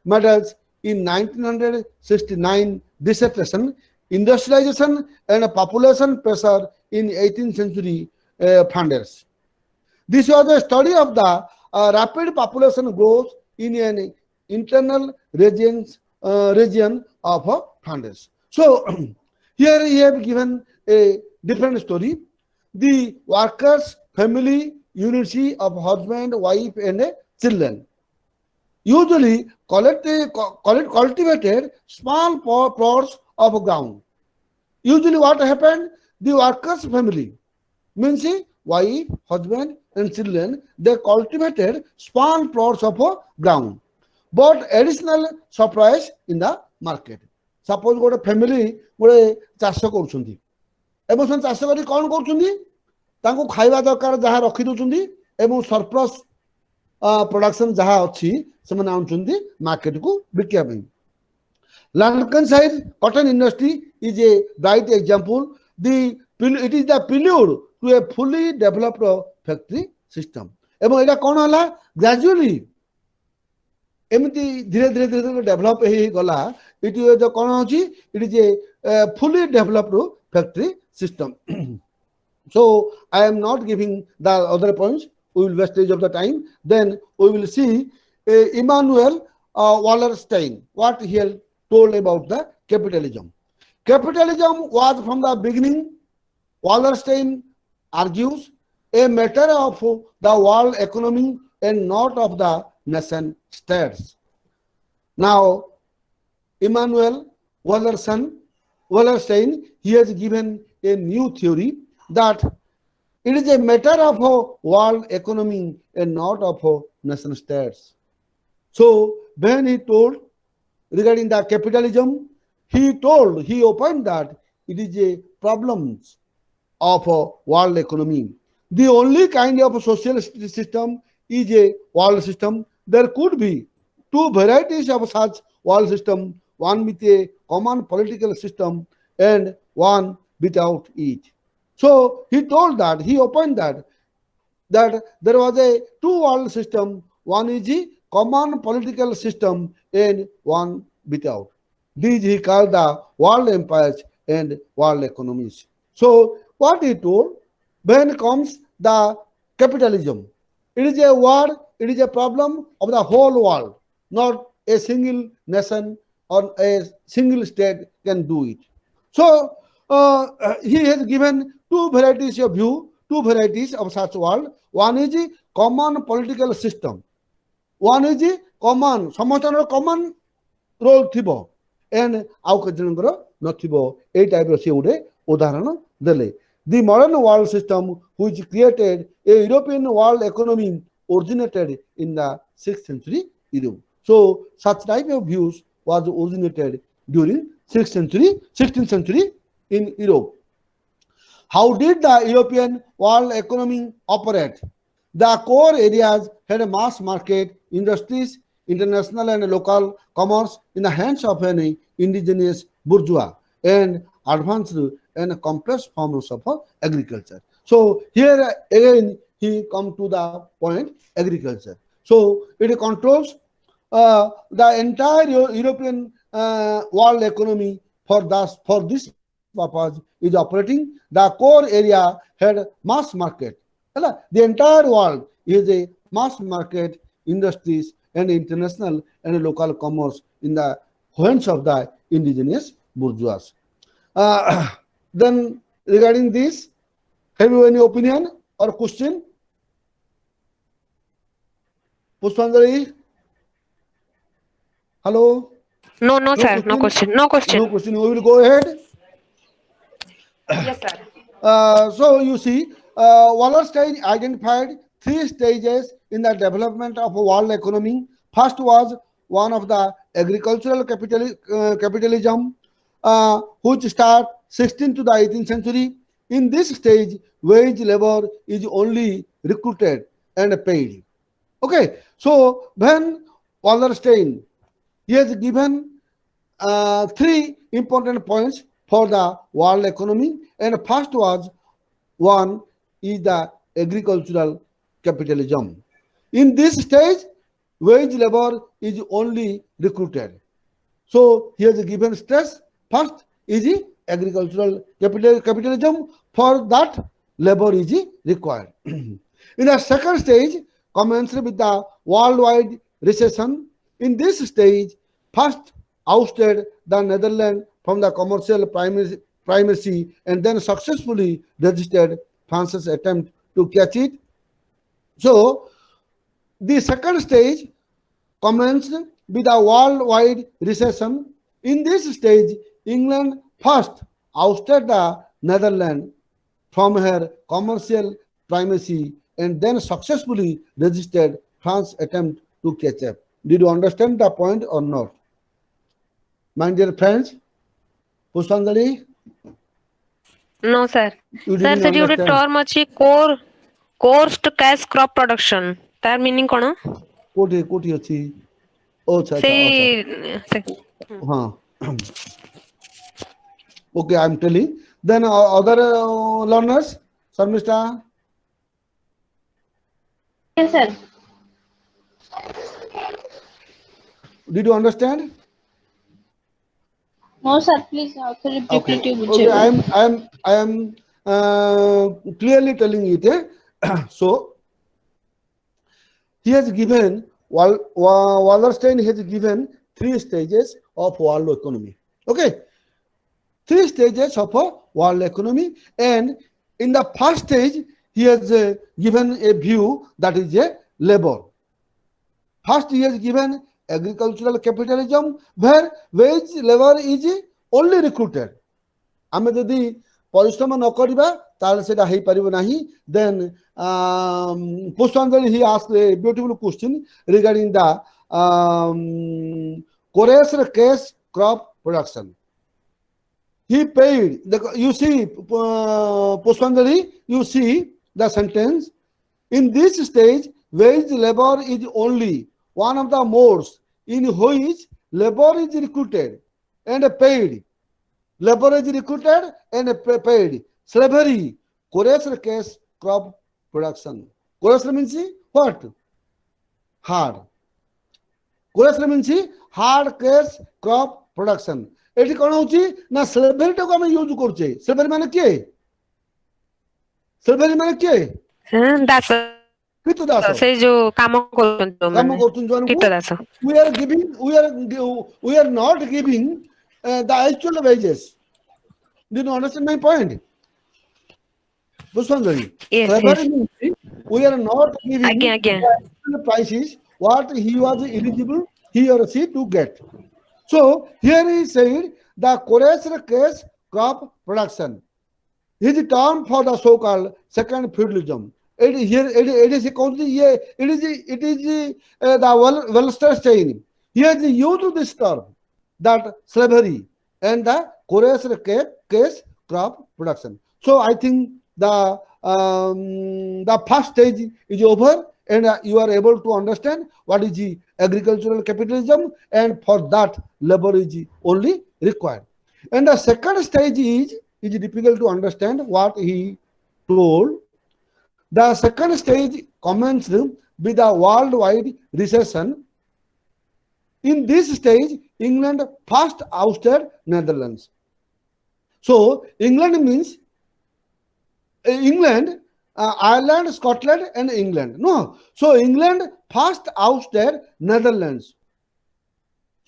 Meadows in 1969 dissertation, Industrialization and Population Pressure in 18th Century Flanders. This was a study of the rapid population growth in an internal region of Flanders. So here he have given a different story. The workers' family unity of husband, wife, and children usually cultivated small plots of ground. Usually what happened? The workers' family means wife, husband, and children, they cultivated small plots of ground, but additional supplies in the market. Suppose गोटे family गोटे चाष करुछंती एवं से चाष करी कौन करुछंती तांको खाइबा दरकार जहाँ रखी दउछंती एवं सरप्लस प्रोडक्शन जहाँ अच्छी से माने आउछंती मार्केट को बिकिया पई. Lancashire cotton industry is a bright example. It is the prelude to a fully developed factory system. एवं एटा कौन हला ग्रेजुअली एमती धीरे धीरे डेभलप हे गला. इट इज कौन अछि it is a fully developed factory system. So I am not giving the other points, we will wastage of the time. Then we will see Immanuel Wallerstein, what he told about the capitalism. Capitalism was from the beginning, Wallerstein argues, a matter of the world economy and not of the nation states. Now, Immanuel Wallerstein, he has given a new theory that it is a matter of world economy and not of nation states. So, when he told regarding the capitalism, he opened that it is a problems of world economy. The only kind of social system is a world system. There could be two varieties of such world system, one with a common political system and one without it. So he told that, he opened that there was a two world system, one is the common political system and one without. These he called the world empires and world economies. So what he told, when comes the capitalism, it is a war, it is a problem of the whole world, not a single nation or a single state can do it. So he has given two varieties of view, two varieties of such world. One is the common political system, one is the common, समस्त common role थिबो and आउ कजनकर नथिबो. ए type रो से उडे उदाहरण देले. The modern world system which created a European world economy originated in the 6th century Europe. So such type of views was originated during 16th century in Europe. How did the European world economy operate? The core areas had a mass market, industries, international and local commerce in the hands of an indigenous bourgeois and advanced and complex forms of agriculture. So here again he come to the point agriculture. So it controls the entire European world economy for this purpose is operating. The core area had mass market. The entire world is a mass market, industries and international and local commerce in the hands of the indigenous bourgeois. Then regarding this, have you any opinion or question? Pushpanjali? Hello? No, No no, sir. No question? question. No question. No question. We will go ahead. Yes, sir. So you see, Wallerstein identified 3 stages in the development of world economy. First was one of the agricultural capitalism, which start 16th to the 18th century. In this stage, wage labor is only recruited and paid. Okay, so when Wallerstein, he has given 3 important points for the world economy, and first was one is the agricultural capitalism. In this stage, wage labor is only recruited. So he has given stress. First is the agricultural capitalism. For that, labor is required. In the second stage, commenced with the worldwide recession. In this stage, first ousted the Netherlands from the commercial primacy and then successfully resisted France's attempt to catch it. So the second stage commenced with a worldwide recession. In this stage, England first ousted the Netherlands from her commercial primacy and then successfully resisted France's attempt to catch up. Did you understand the point or not? My dear friends, Pushpanjali? No, sir. You Sir, didn't ସେଠି ଗୋଟେ understand. term ଅଛି coarse cash crop production. ତାର meaning କଣ? କୋଉଠି ଅଛି? ଓ ଆଚ୍ଛା ସେଇ ହଁ. Okay, I'm telling. Then other learners, Sarmishta? Yes, sir. Did you understand? No, sir. Please repeat Okay. it. Okay. I am clearly telling it. So he has given Wallerstein has given 3 stages of world economy. Okay, 3 stages of a world economy, and in the first stage he has given a view that is a labor. First he has given agricultural capitalism where wage labor is only recruited. ଆମେ ଯଦି ପରିଶ୍ରମ ନ କରିବା ତାହେଲେ ସେଟା ହେଇପାରିବ ନାହିଁ. Then Pushpanjali, he asked a beautiful question regarding the Korea's case crop production. He paid you see, Pushpanjali, you see the sentence. In this stage, wage labor is only one of the modes in which labor is recruited and paid. Labor is recruited and paid. Slavery, Korea's case crop production. Korea's means what? Hard. Korea's means hard case crop production. एठी कौन होची ना slavery टाको हम use करछे. Slavery माने किए? Slavery माने किए? ଦାସ कितु दास? ସେଇ ଯୋଉ କାମ କରୁଛନ୍ତି काम ଯୋଉମାନେ करछन जोन କୀଟ को Das. we are not giving the actual wages. Do you understand my point? Pushpanjali, Yes, slavery yes. means we are not giving ଆଜ୍ଞା ଆଜ୍ଞା. the actual prices what he was eligible he or she to get. So here he said the Korea's case crop production is the term for the so-called second feudalism. it is the Wellster chain. Here the used this term that slavery and the Korea's case crop production. So I think the first stage is over, and you are able to understand what is the agricultural capitalism, and for that labor is only required. And the second stage is difficult to understand what he told. The second stage commenced with the worldwide recession. In this stage, England first ousted Netherlands. So England means England, Ireland, Scotland, and England. No. So England first ousted Netherlands.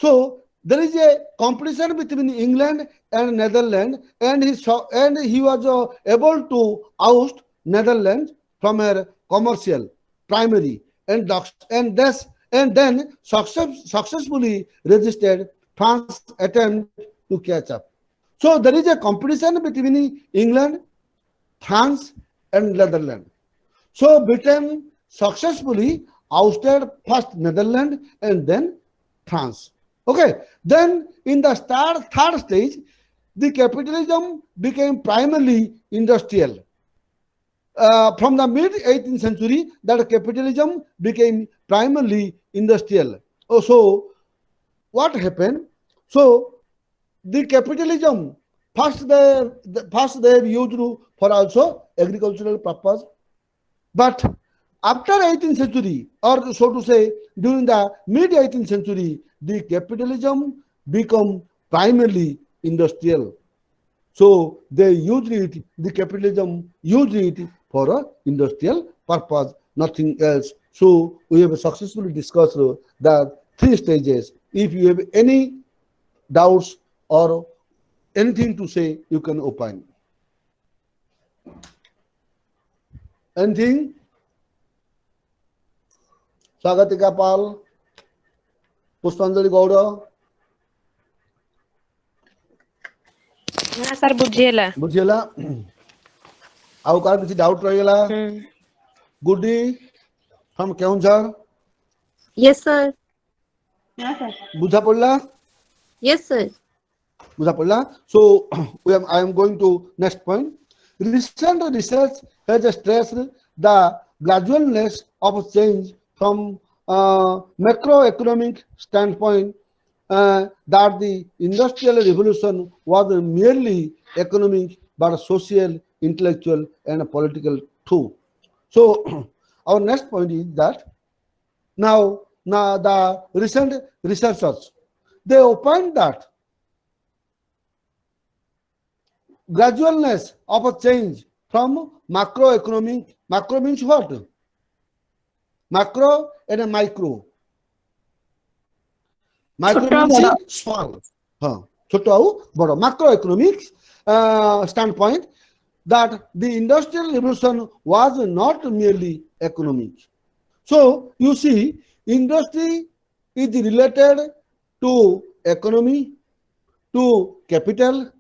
So there is a competition between England and Netherlands, and he was able to oust Netherlands from her commercial, primary, and then successfully resisted France's attempt to catch up. So there is a competition between England, France, and Netherlands. So Britain successfully ousted first Netherlands and then France. Okay. Then in the third stage, the capitalism became primarily industrial. From the mid-18th century, that capitalism became primarily industrial. So what happened? So the capitalism first they have used for also agricultural purpose, but after 18th century, or so to say during the mid-18th century, the capitalism become primarily industrial. So they used it, the capitalism used it for a industrial purpose, nothing else. So we have successfully discussed the three stages. If you have any doubts or anything to say, you can opine. Anything? Swagatika Pal, Pushpanjali Gowda. ନା sir ବୁଝିହେଲା। ବୁଝିହେଲା? ଆଉ କାହାର କିଛି doubt ରହିଗଲା? ଗୁଡି from Keonjhar? Yes, sir. ବୁଝା ପଡିଲା? Yes, sir. ବୁଝା ପଡିଲା? So I am going to next point. Recent research has stressed the gradualness of change from macroeconomic standpoint, that the industrial revolution was merely economic but social, intellectual, and political too. So our next point is that now the recent researchers, they opined that gradualness of a change from macroeconomic, macro means what? Macro and micro. Micro means small. Choto au bado. Macroeconomic standpoint, that the industrial revolution was not merely economic. So you see, industry is related to economy, to capital,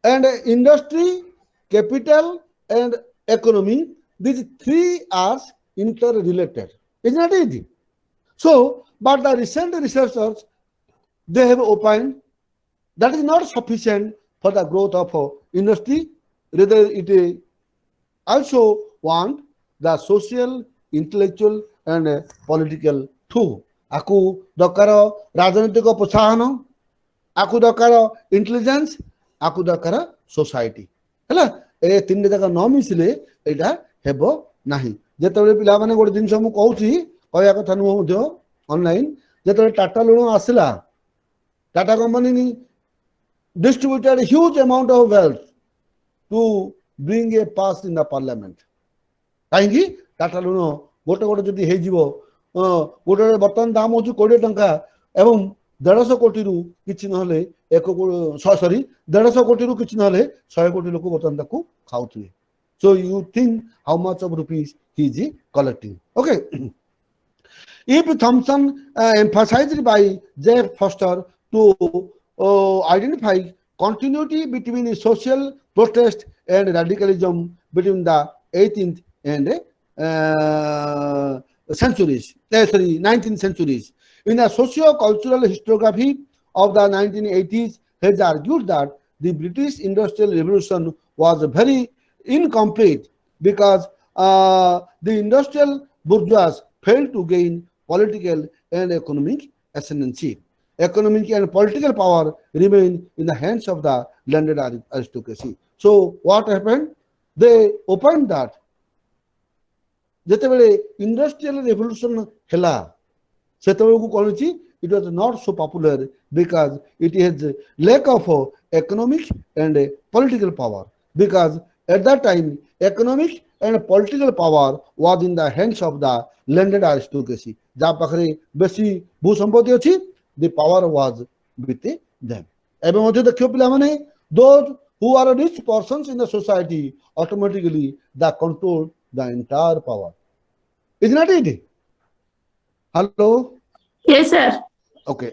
and industry, capital, and economy, these three are interrelated. Isn't that it? So, but the recent researchers, they have opined that is not sufficient for the growth of industry. Rather, it also want the social, intellectual, and political too. Aku dokar rajanitiko protsahano, aku dokar intelligence, aku dokar society. Hela e tinne jaka न मिसिले एटा हेबो नाही. जेतबे पिला माने गोटे जिंस मु कहूची कहया कथा नु मध्य ऑनलाइन जेतबे टाटा लोन आसिला, Tata company distributed a huge amount of wealth to bring a pass in the parliament. କାହିଁକି टाटा लोन गोटे गोटे जदि हे जिवो गोटे बर्तमान दाम होची 20 टंका एवं 150 कोटी रु किछि नहले 150 कोटी रु किछि नहले 100 कोटी लोक बर्तमान ताकू खाउथिबे. So you think how much of rupees he is collecting. Okay. If Thompson emphasized by J. Foster to identify continuity between social protest and radicalism between the 18th and centuries. Sorry, 19th centuries. In a socio-cultural historiography of the 1980s, has argued that the British Industrial Revolution was very incomplete because the industrial bourgeois failed to gain political and economic ascendancy. Economic and political power remained in the hands of the landed aristocracy. So what happened? They opened that ଯେତେବେଳେ industrial revolution ହେଲା ସେତେବେଳକୁ କଣ ହେଇଛି it was not so popular because it has lack of economic and political power because at that time economic and political power was in the hands of the landed aristocracy ଯାହା ପାଖରେ ବେଶୀ ଭୂ ସମ୍ପତ୍ତି ଅଛି the power was with them ଏବେ ମଧ୍ୟ ଦେଖିବ ପିଲାମାନେ those who are rich persons in the society automatically they control the entire power. Isn't that it? Hello? Yes, sir. Okay.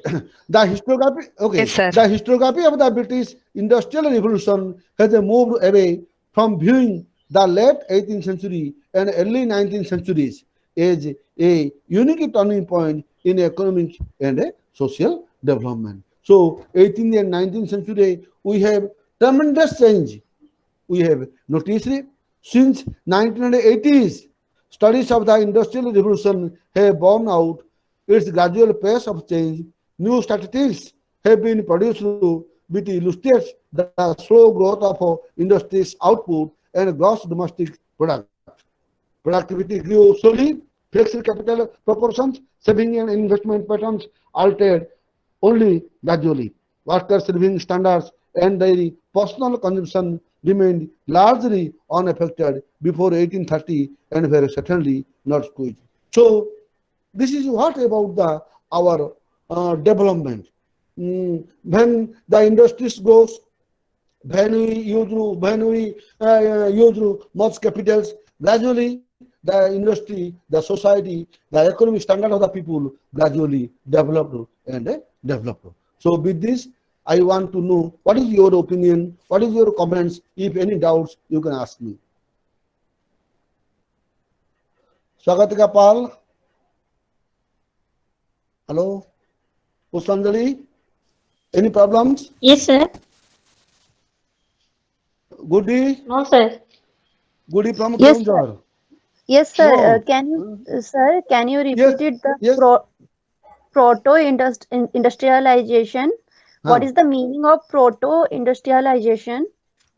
The historiography, okay. Yes, sir. The historiography of the British Industrial Revolution has moved away from viewing the late 18th century and early 19th centuries as a unique turning point in economic and social development. So 18th and 19th century, we have tremendous change. We have noticed since 1980s, studies of the Industrial Revolution have borne out its gradual pace of change. New statistics have been produced which illustrates the slow growth of industry's output and gross domestic product. Productivity grew slowly, fixed capital proportions, saving and investment patterns altered only gradually. Workers' living standards and their personal consumption remained largely unaffected before 1830 and were certainly not squeezed. So, this is what about our development. When the industries grows, when we use much capitals, gradually the industry, the society, the economic standard of the people gradually developed and developed. So with this, I want to know what is your opinion, what is your comments. If any doubts, you can ask me. Swagatika Pal. Hello. Pusanjali. Any problems? Yes, sir. Goody. No, sir. Goody from Yes, Kaunjar. Yes, sir. No. Can you Yes. repeat it? The Yes. proto-industrialization. What Huh. is the meaning of proto-industrialization?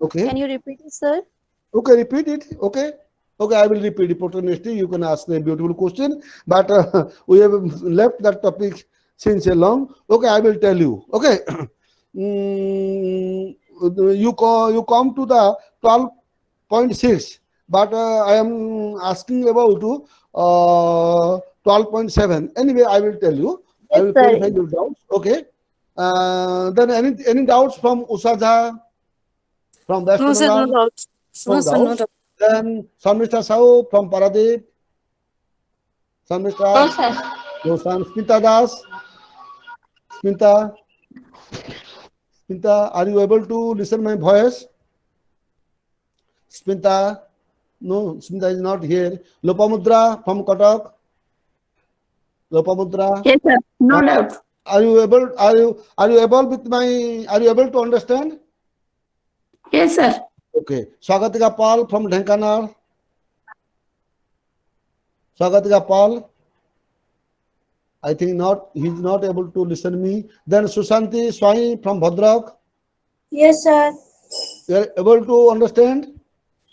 Okay. Can you repeat it, sir? Okay, repeat it. Okay. Okay, I will repeat it. Potentially, you can ask a beautiful question, but we have left that topic since a long. Okay, I will tell you. Okay. You come to the 12.6, but I am asking about 12.7. Anyway, I will tell you. I Yes, will sir. clarify your doubts. Okay. Then any doubts from Usaja, from West No, sir, no Bengal? doubts. No, No sir, no doubts. doubts. Then Samrita Sahu from Paradeep. No, Samrita. sir. No, Smita Das. Smita. Smita, are you able to listen my voice? Smita. No, Smita is not here. Lopamudra from Kotak. Lopamudra. Yes, sir. No doubt. Are you able? Are you able with my? Are you able to understand? Yes, sir. Okay. Swagatika Pal from Dhenkanal. Swagatika Pal. I think not. He is not able to listen me. Then Susanti Swai from Bhadrak. Yes, sir. You are able to understand?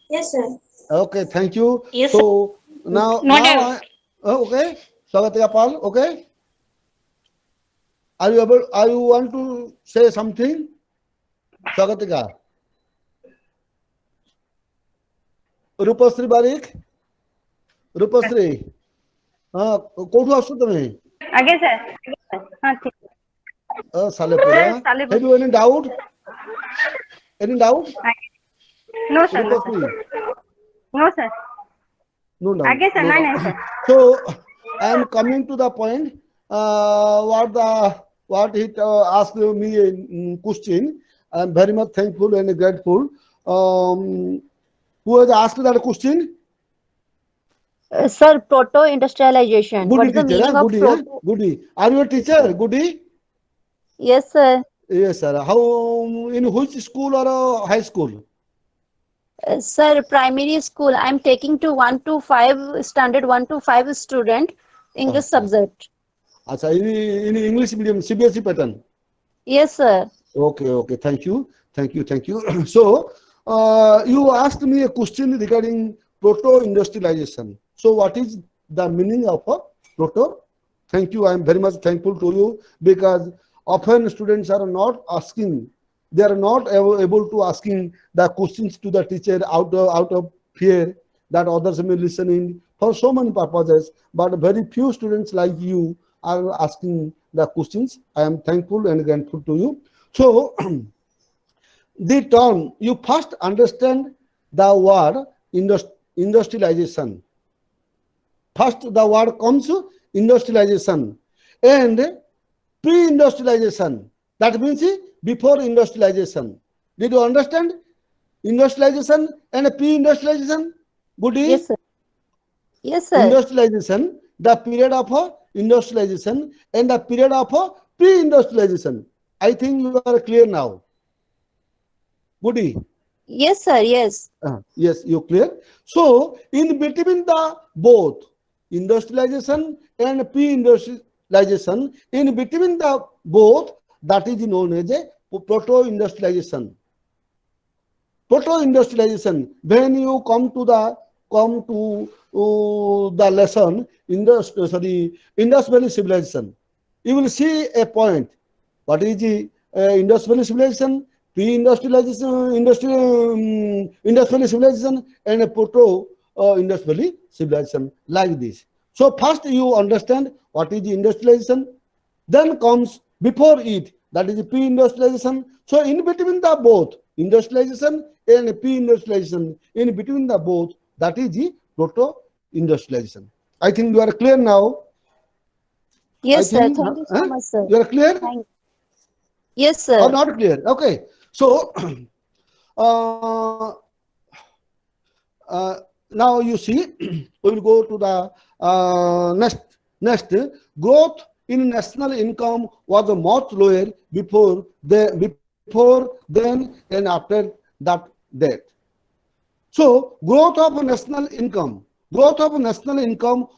Yes, sir. Okay. Thank you. Yes, So now, No doubt. okay. Swagatika Pal. Okay. Are you able? Are you want to say something? Swagatika. Rupasri Barik. Rupasri. କୋଉଠୁ ଆସୁଛ ତମେ? ଆଜ୍ଞା sir ହଁ ଠିକ Salepur. Salepur. Have you any doubt? Any doubt? No sir Rupasri. No sir No doubt. आगे sir No नहीं doubt. नहीं sir So I am coming to the point. What he asked me a question. I am very much thankful and grateful. Who has asked that question? Sir, proto-industrialization. What Goody is the teacher, meaning of Goody, proto? Goody. Are you a teacher? Goody? Yes, sir. Yes, sir. How, in which school or high school? Sir, primary school. I'm taking to 1 to 5 standard 1 to 5 student English Acha. subject. Acha, in English medium, CBSE pattern. Yes, sir. Okay, okay. Thank you. Thank you. Thank you. So, you asked me a question regarding proto-industrialization. So, what is the meaning of a proto? Thank you. I am very much thankful to you because often students are not asking, they are not able to asking the questions to the teacher out of fear that others may listening for so many purposes. But very few students like you are asking the questions. I am thankful and grateful to you. So, the term you first understand the word industrialization. First, the word comes industrialization and pre-industrialization. That means before industrialization. Did you understand industrialization and pre-industrialization? Yes, Goody, sir. Yes, sir. industrialization, the period of industrialization and the period of pre-industrialization. I think you are clear now. Goody. Yes, sir. Yes. Yes, you clear. So, in between the both industrialization and pre-industrialization, in between the both, that is known as a proto-industrialization. Proto-industrialization. When you come to the lesson in the Indus Valley civilization, you will see a point. What is the Indus Valley civilization, pre-industrialization, Indus Valley civilization, and a proto Indus Valley civilization like this. So first you understand what is the industrialization, then comes before it, that is the pre-industrialization. So in between the both industrialization and pre-industrialization, in between the both, that is the proto-industrialization. I think you are clear now. I Yes, sir. think Thank you so much, sir. you are clear Thank. Yes, or sir. not clear? Okay. So uh, now you see, we will go to the next growth in national income was much lower before then and after that date. So growth of national income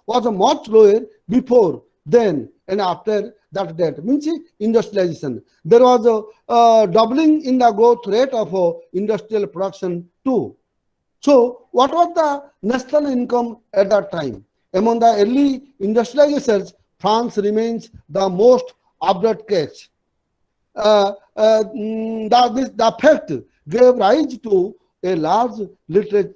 was much lower before then and after that date. Means industrialization. There was a doubling in the growth rate of industrial production too. So, what was the national income at that time? Among the early industrializations, France remains the most upward case. The fact gave rise to a large literate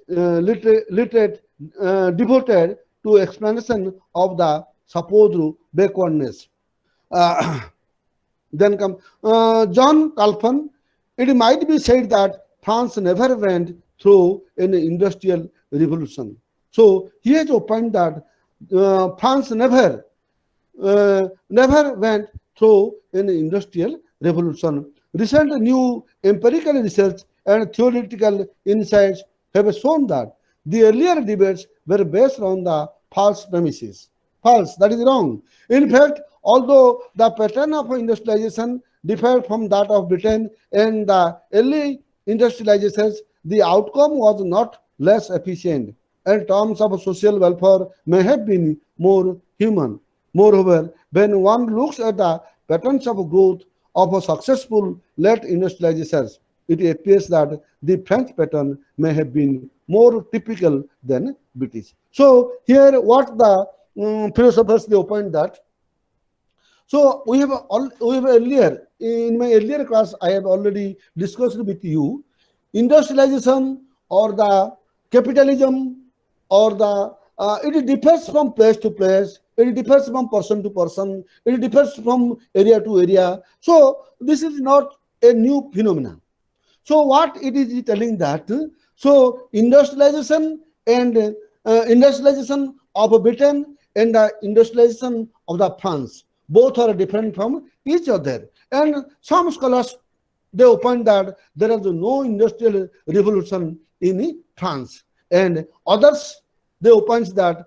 devoted to explanation of the supposed backwardness. Uh, then come John Calfan. It might be said that France never went through an industrial revolution. So he has opined that France never went through an industrial revolution. Recent new empirical research and theoretical insights have shown that the earlier debates were based on the false premises. False, that is wrong. In fact, although the pattern of industrialization differed from that of Britain and the early industrializations, the outcome was not less efficient. In terms of social welfare, may have been more human. Moreover, when one looks at the patterns of growth of a successful late industrializations, it appears that the French pattern may have been more typical than British. So here, what the philosophers they opine that. So we have earlier in my earlier class I have already discussed with you industrialization or the capitalism or the it differs from place to place, it differs from person to person, it differs from area to area. So this is not a new phenomenon. So what it is telling that, so industrialization and industrialization of Britain and the industrialization of the France, both are different from each other. And some scholars, they opine that there is no industrial revolution in France. And others, they opine that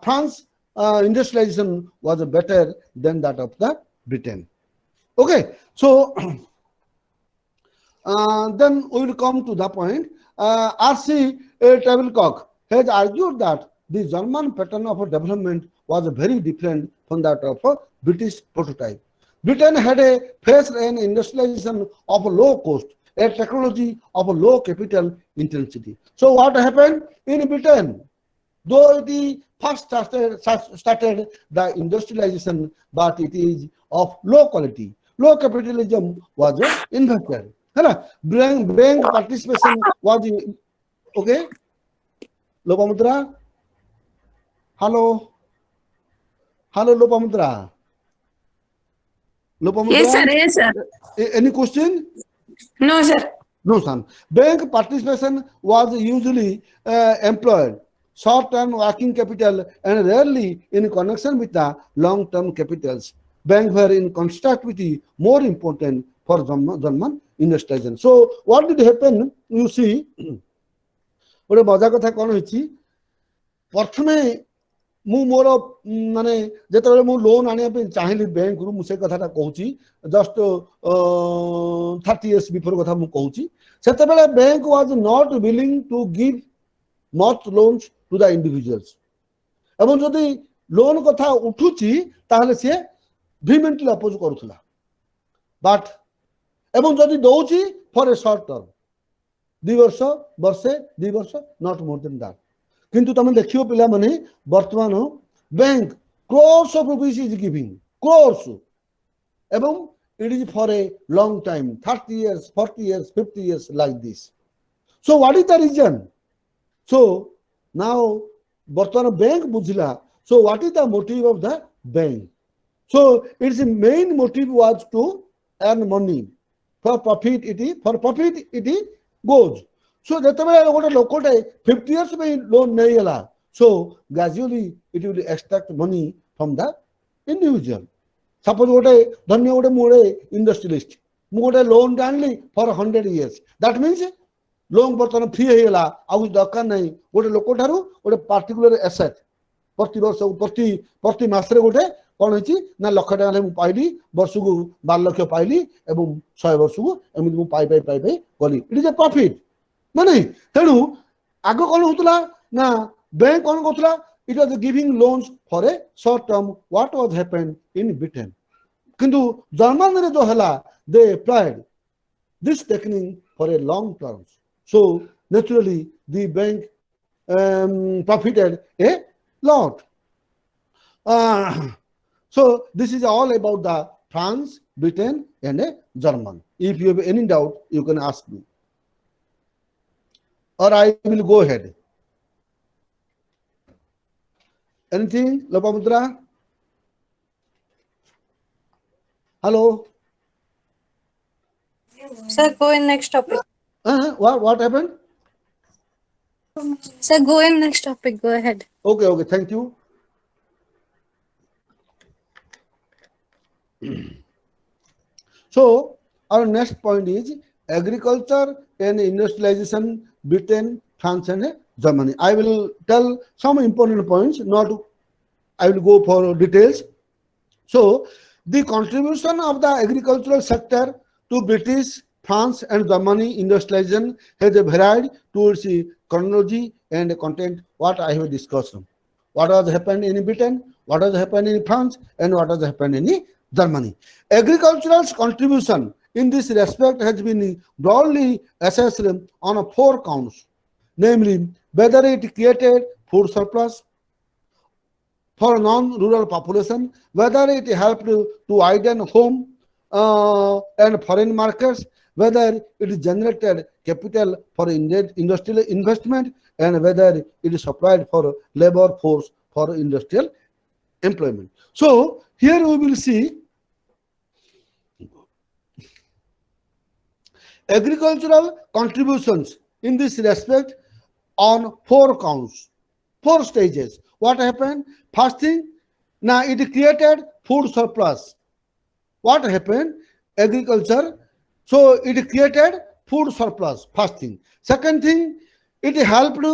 France industrialization was better than that of the Britain. Okay, so then we will come to the point. R.C. Tablecock has argued that the German pattern of development was very different from that of a British prototype. Britain had faced an industrialization of a low cost, a technology of a low capital intensity. So what happened in Britain? Though it first started the industrialization, but it is of low quality. Low capitalism was invested. Bank participation was okay. Lopamudra, hello, Lopamudra. Yes, sir. Yes, sir. Any question? No, sir. No, son. Bank participation was usually employed short-term working capital and rarely in connection with the long-term capitals. Banks were in contrast with the more important for German industrialization. So what did happen? You see, ଗୋଟେ ମଜା କଥା କଣ ହେଇଛି ପ୍ରଥମେ ମୁଁ ମୋର ମାନେ ଯେତେବେଳେ ମୁଁ ଲୋନ୍ ଆଣିବା ପାଇଁ ଚାହିଁଲି ବ୍ୟାଙ୍କରୁ ମୁଁ ସେ କଥାଟା କହୁଛି ଜଷ୍ଟ 30 years ବିଫୋର କଥା ମୁଁ କହୁଛି ସେତେବେଳେ bank was not willing two give much loans to the individuals ଏବଂ ଯଦି ଲୋନ୍ କଥା ଉଠୁଛି ତାହେଲେ ସିଏ ଭିମେଣ୍ଟଲି ଅପୋଜ କରୁଥିଲା ବଟ୍ ଏବଂ ଯଦି ଦଉଛି ଫର୍ ଏ ସର୍ଟ ଟର୍ମ 2 ବର୍ଷ ବର୍ଷେ 2 ବର୍ଷ ନଟ୍ ମୋର୍ ଦେନ୍ ଦାଟ୍ କିନ୍ତୁ ତମେ ଦେଖିବ ପିଲାମାନେ ବର୍ତ୍ତମାନ bank crores of rupees is giving crores ଏବଂ it is for a long time 30 years 40 years 50 years like this. So what is the reason? So now ବର୍ତ୍ତମାନ ବ୍ୟାଙ୍କ ବୁଝିଲା. So what is the motive of the bank? So its main motive was to earn money. For profit it goes. So ଯେତେବେଳେ ଗୋଟେ ଲୋକଟେ 50 years ପାଇଁ loan ନେଇଗଲା, so gradually it will extract money from the individual. Suppose ଗୋଟେ ଧନ୍ୟ ଗୋଟେ ମୁଁ ଗୋଟେ industrialist, ମୁଁ ଗୋଟେ loan ଆଣିଲି for 100 years. That means loan ବର୍ତ୍ତମାନ free ହେଇଗଲା, ଆଉ କିଛି ଦରକାର ନାହିଁ. ଗୋଟେ ଲୋକଠାରୁ ଗୋଟେ particular asset ପ୍ରତି ବର୍ଷ ପ୍ରତି ମାସରେ ଗୋଟେ କଣ ହେଇଛି ନା ଲକ୍ଷ ଟଙ୍କା ମୁଁ ପାଇଲି, ବର୍ଷକୁ 12 ଲକ୍ଷ ପାଇଲି ଏବଂ 100 ବର୍ଷକୁ ଏମିତି ମୁଁ ପାଇ ଗଲି. It is a profit. ମାନେ ତେଣୁ ଆଗ କଣ ହଉଥିଲା ନା ବ୍ୟାଙ୍କ କଣ କରୁଥିଲା, it was giving loans for a short term. What was happened in Britain? କିନ୍ତୁ ଜର୍ମାନୀରେ ଯୋଉ ହେଲା, they applied this technique for a long term. So naturally the bank profited a lot. So this is all about the France, Britain and German. If you have any doubt, you can ask me, or I will go ahead. Anything, Lopamudra? Hello? Sir, go in next topic. What happened? Sir, go in next topic. Go ahead. Okay, thank you. So our next point is agriculture and industrialization, Britain, France and Germany. I will tell some important points, not I will go for details. So the contribution of the agricultural sector to British, France and Germany industrialization has varied towards chronology and content, what I have discussed. What has happened in Britain, what has happened in France and what has happened in Germany. Agricultural's contribution in this respect has been broadly assessed on 4 counts, namely whether it created food surplus for non-rural population, whether it helped to widen home and foreign markets, whether it generated capital for industrial investment, and whether it supplied for labor force for industrial employment. So here we will see agricultural contributions in this respect on 4 counts, 4 stages. What happened? First thing, now it created food surplus. What happened? Agriculture. So it created food surplus. First thing. Second thing, it helped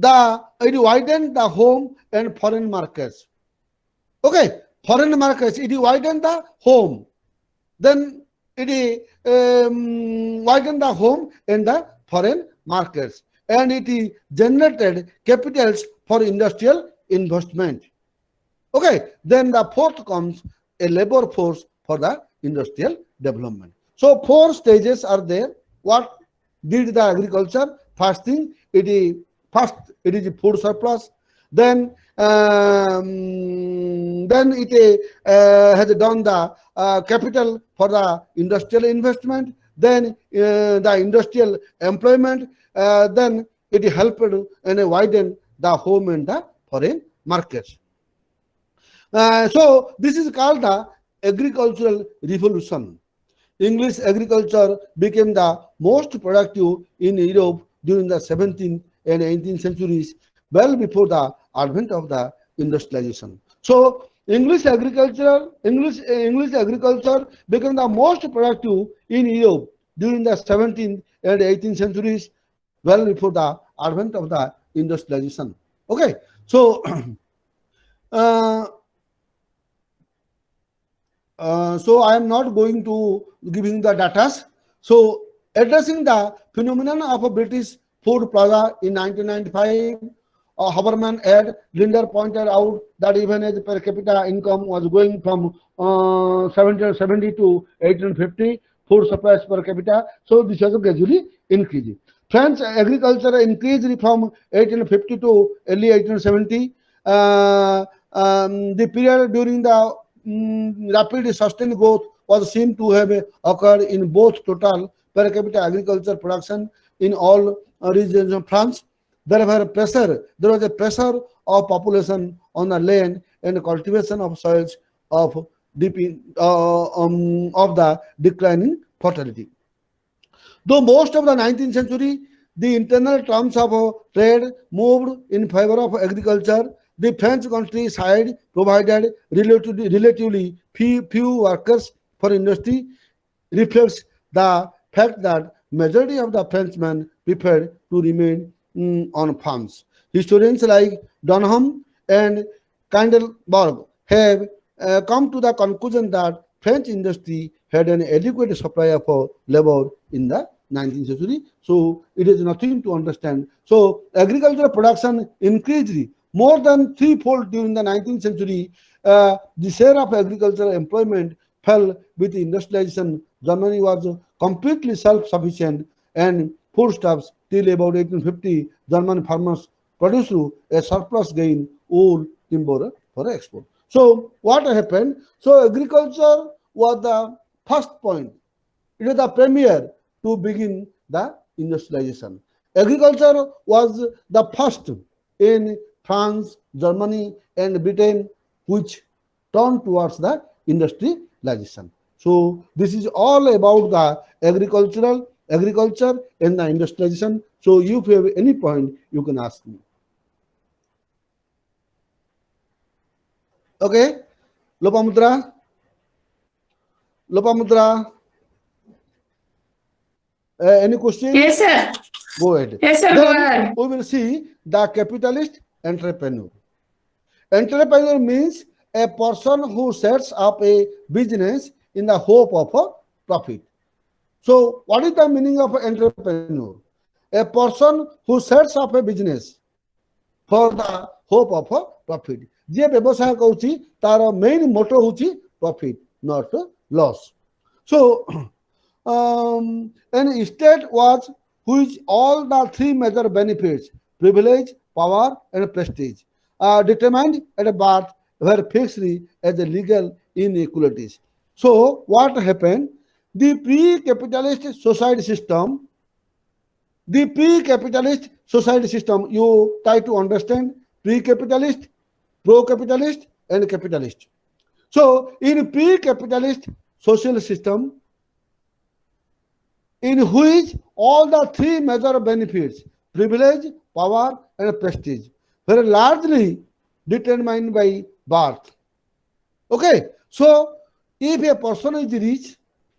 it widen the home and foreign markets. Okay, foreign markets, it widen the home. Then it widen the home and the foreign markets. And it generated capitals for industrial investment. Okay, then the fourth comes a labor force for the industrial development. So four stages are there. What did the agriculture? First thing, it is food surplus. Then it has done the capital for the industrial investment. Then the industrial employment. Then it helped and widen the home and the foreign markets. So this is called the agricultural revolution. English agriculture became the most productive in Europe during the 17th and 18th centuries, well before the advent of the industrialization. So English agriculture became the most productive in Europe during the 17th and 18th centuries, well before the advent of the industrialization. Okay, so so I am not going to giving the data. So addressing the phenomenon of a British food plaza in 1995, Haberman and Linder pointed out that even as per capita income was going from 1770 to 1850, food supplies per capita, so this was gradually increasing. French agriculture increased from 1850 to early 1870. The period during the rapid sustained growth was seen to have occurred in both total per capita agriculture production in all regions of France. There was a pressure of population on the land and cultivation of soils of the declining fertility. Though most of the 19th century, the internal terms of trade moved in favor of agriculture, the French countryside provided relatively few workers for industry, reflects the fact that majority of the Frenchmen preferred to remain on farms. Historians like Dunham and Kandelberg have come to the conclusion that French industry had an adequate supply of labor in the 19th century. So it is nothing to understand. So agricultural production increased more than threefold during the 19th century. The share of agricultural employment fell with industrialization. Germany was completely self-sufficient and foodstuffs till about 1850. German farmers produced a surplus gain wool timber for export. So what happened? So agriculture was the first point. It was the premier to begin the industrialization. Agriculture was the first in France, Germany, and Britain, which turned towards the industrialization. So this is all about the agriculture and the industrialization. So if you have any point, you can ask me. Okay, Lopamudra. Any question? Yes, sir. Go ahead. Yes, sir. Go ahead. We will see the capitalist entrepreneur. Entrepreneur means a person who sets up a business in the hope of a profit. So what is the meaning of entrepreneur? A person who sets up a business for the hope of a profit. जे व्यवसाय Cauchy तार main motto होची profit, not loss. So an state was which all the three major benefits, privilege, power, and prestige, are determined at birth were fixed as a legal inequalities. So what happened? The pre-capitalist society system, you try to understand pre-capitalist, pro-capitalist, and capitalist. So in pre-capitalist social system, in which all the three major benefits, privilege, power, and prestige, were largely determined by birth. Okay, so if a person is rich,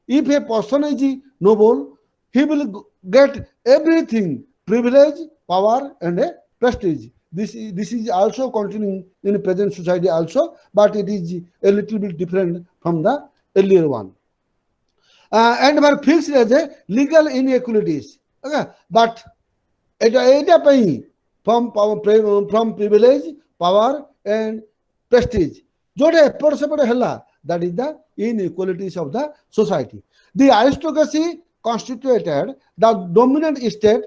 if a person is noble, he will get everything, privilege, power, and prestige. This is also continuing in present society also, but it is a little bit different from the earlier one. And were fixed as a legal inequalities. Okay, but from privilege, power, and prestige. That is the inequalities of the society. The aristocracy constituted the dominant state.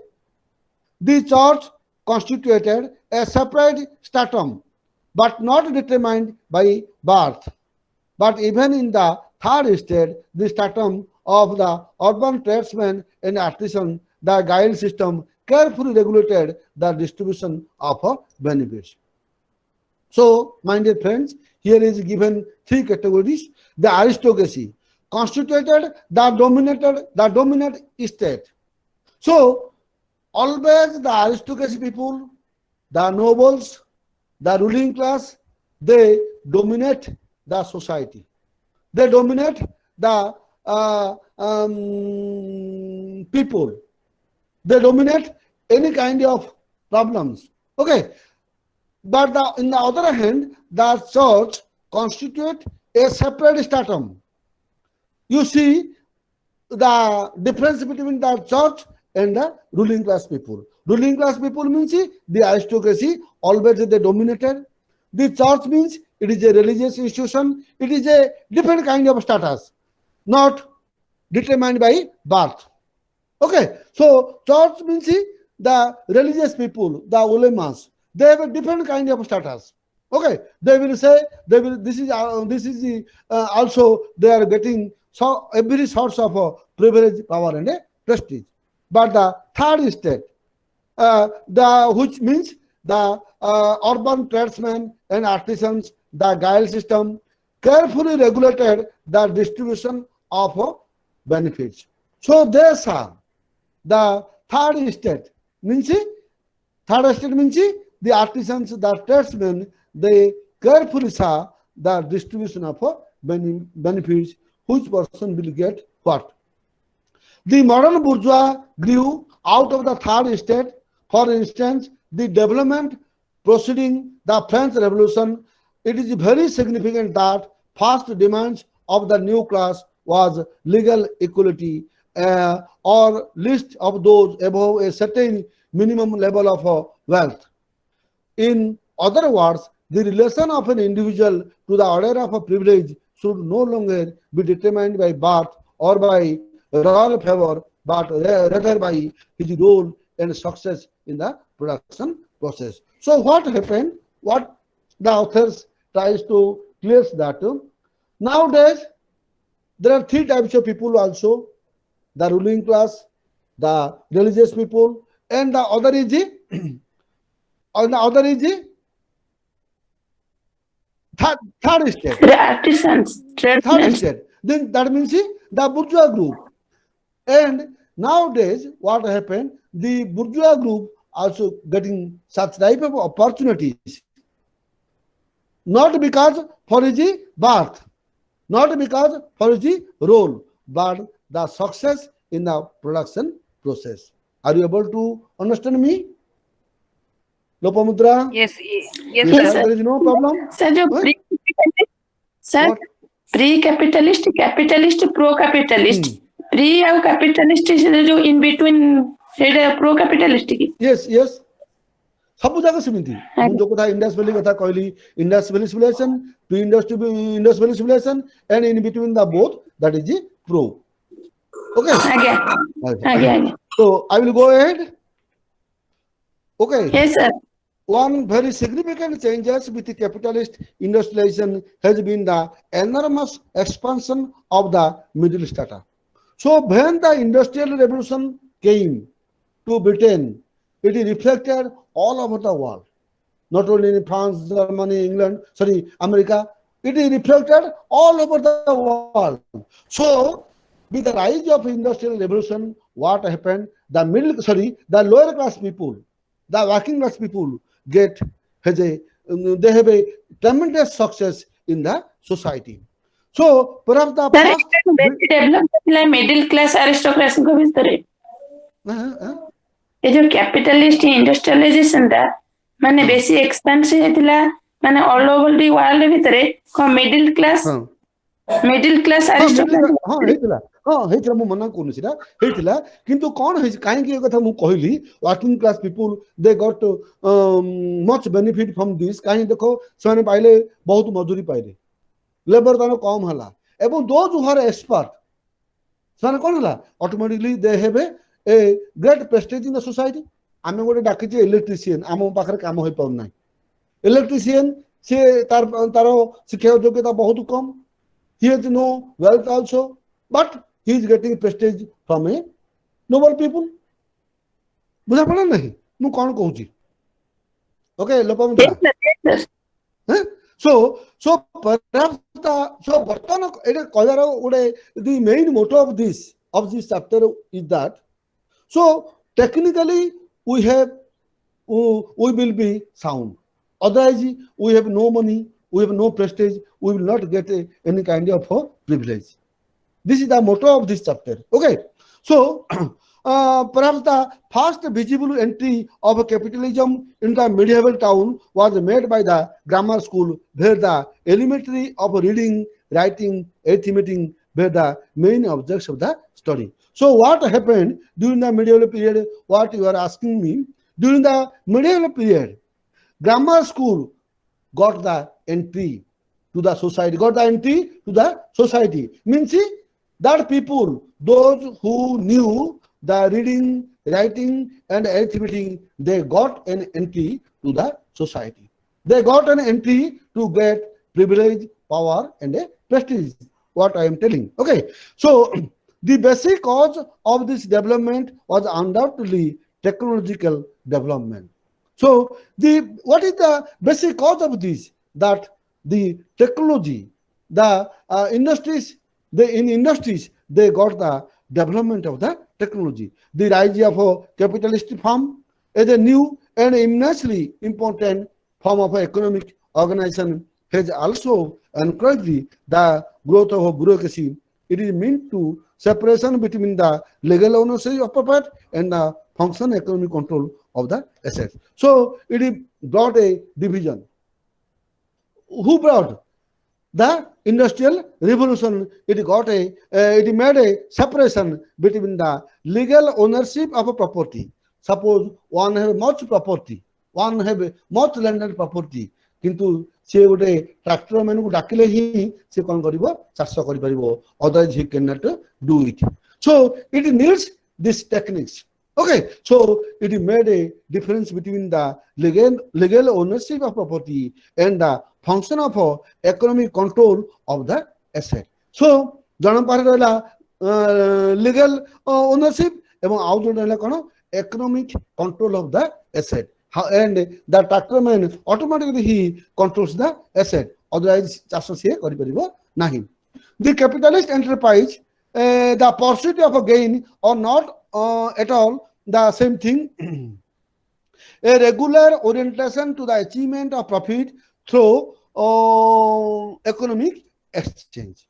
The church constituted a separate stratum, but not determined by birth. But even in the third state, the stratum of the urban tradesmen and artisans, the guild system carefully regulated the distribution of benefits. So, my dear friends, here is given three categories. The aristocracy constituted the dominant state. So, always the aristocracy people, the nobles, the ruling class, they dominate the society. They dominate the people. They dominate any kind of problems. Okay. But in the other hand, the church constitute a separate stratum. You see the difference between the church and the ruling class people. Ruling class people means the aristocracy, always they dominated. The church means it is a religious institution. It is a different kind of status, not determined by birth. Okay, so church means the religious people, the ulemas, they have a different kind of status. Okay, they will say this is the also they are getting so every source of privilege, power, and prestige. But the third state, which means the urban tradesmen and artisans, the guild system carefully regulated the distribution of benefits. So these are the third state means the artisans, the tradesmen, they carefully saw the distribution of benefits, which person will get what. The modern bourgeois grew out of the third state. For instance, the development preceding the French Revolution, it is very significant that first demands of the new class was legal equality or list of those above a certain minimum level of wealth. In other words, the relation of an individual to the order of a privilege should no longer be determined by birth or by royal favor, but rather by his role and success in the production process. So what happened? What the authors tries to clear that nowadays there are three types of people also: the ruling class, the religious people, and the other is third state. The artisans, Third tradesmen. state. Then that means the bourgeois group. And nowadays, what happened? The bourgeois group also getting such type of opportunities, not because for his birth, not because for his role, but the success in the production process. Are you able to understand me? Lopamudra? Yes, Yes, Yes, sir, sir. there is no problem. Sir, जो What? sir, What? pre-capitalist, capitalist, pro-capitalist. Pre ଆଉ capitalist जो in between ସେଇଟା pro-capitalist କି? Yes, yes. ସବୁ ଯାକ ସେମିତି ମୁଁ ଯୋଉ କଥା ଇଣ୍ଡସ୍ ଭ୍ୟାଲି କଥା କହିଲି, Indus valley civilisation, pre Indus valley civilisation and in between the both, that is the pro. Okay. ଆଜ୍ଞା ଆଜ୍ଞା So I will go ahead. Okay. Yes, sir. One very significant changes with the capitalist industrialization has been the enormous expansion of the middle strata. So when the industrial revolution came to Britain, it is reflected all over the world, not only in France, Germany, England, America. It is reflected all over the world. So with the rise of industrial revolution, what happened? The lower class people, the working class people they have a tremendous success in the society. So perhaps the Sir, first ବେଶୀ develop ଥିଲା middle class aristocracy ଙ୍କ ଭିତରେ। ଏ ଯୋଉ capitalist industrialization ଟା माने बेसी expensive हेतिला माने all over the world भितरे को मिडिल क्लास हाँ हाँ अरिस्टोक्रेट हाँ ହେଇଥିଲା ହଁ ହେଇଥିଲା ମୁଁ ମନା କରୁନି ସେଟା ହେଇଥିଲା କିନ୍ତୁ କଣ ହେଇଛି କାହିଁକି ଏ କଥା ମୁଁ କହିଲି working class people they got much benefit from this କାହିଁକି ଦେଖ ସେମାନେ ପାଇଲେ ବହୁତ ମଜୁରୀ ପାଇଲେ ଲେବର ତାଙ୍କର କମ ହେଲା ଏବଂ ଦୋଜ୍ ହୁ ଆର୍ ଏକ୍ସପର୍ଟ ସେମାନେ କଣ ହେଲା automatically they have a great prestige in the society ଆମେ ଗୋଟେ ଡାକିଛେ ଇଲେକ୍ଟ୍ରିସିଆନ ଆମ ପାଖରେ କାମ ହେଇପାରୁନାହିଁ ଇଲେକ୍ଟ୍ରିସିଆନ ସେ ତାର ଶିକ୍ଷା ଯୋଗ୍ୟତା ବହୁତ କମ he has no wealth also but he is getting prestige from a noble people ବୁଝା ପଡିଲା ନାହିଁ ମୁଁ କଣ କହୁଛି okay Lopamudra so perhaps so ବର୍ତ୍ତମାନ ଏଇଟା କହିବାର ଗୋଟେ the main motto of this chapter is that so technically we will be sound otherwise we have no money we have no prestige we will not get any kind of privilege this is the motto of this chapter okay so perhaps the first visible entry of capitalism in the medieval town was made by the grammar school where the elementary of reading writing arithmetic were the main objects of the study so what happened during the medieval period what you are asking me during the medieval period grammar school got the entry to the society means that people those who knew the reading writing and arithmetic they got an entry to the society they got an entry to get privilege power and a prestige what I am telling okay so the basic cause of this development was undoubtedly technological development so what is the basic cause of this that the technology the industries they got the development of the technology the rise of a capitalist firm is a new and immensely important form of economic organization has also encouraged the growth of bureaucracy it is meant to separation between the legal ownership of property and the function economic control of the assets so it brought a division who brought the industrial revolution it made a separation between the legal ownership of a property suppose one have much property one have much landed property किंतु से गोटे tractor man को डाकिले ही से कौन करिवो चाष करि परिवो otherwise he can not do it so it needs this techniques okay so it made a difference between the legal ownership of property and the function of economic control of the asset so जन पारे रहला legal ownership एवं आउ जो रहला कोन economic control of the asset and the tractor man automatically he controls the asset otherwise चाष से करि परिबो नाही the capitalist enterprise the pursuit of a gain or not at all the same thing a regular orientation to the achievement of profit through economic exchange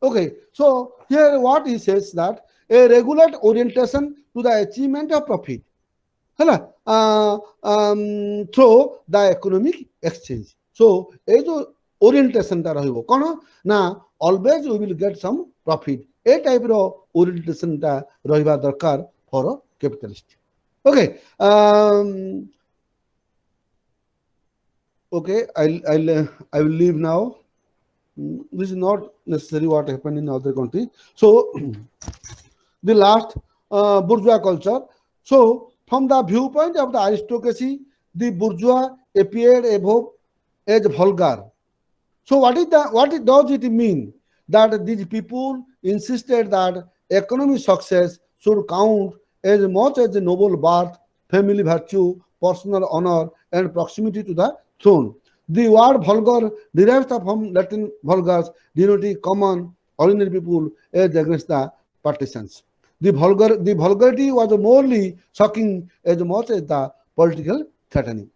okay so here what he says that a regular orientation to the achievement of profit hala through the economic exchange so ए जो orientation ता रहिबो कोन ना always we will get some profit ए type रो orientation ता रहिबा दरकार for capitalist okay okay I will leave now this is not necessarily what happened in other countries so the last bourgeois culture so from the viewpoint of the aristocracy the bourgeois appeared above as vulgar so does it mean that these people insisted that economic success should count as much as the noble birth, family virtue, personal honor, and proximity to the throne. The word vulgar derives from Latin vulgus, denoting common, ordinary people as against the partisans. The vulgarity was morally shocking as much as the political threatening.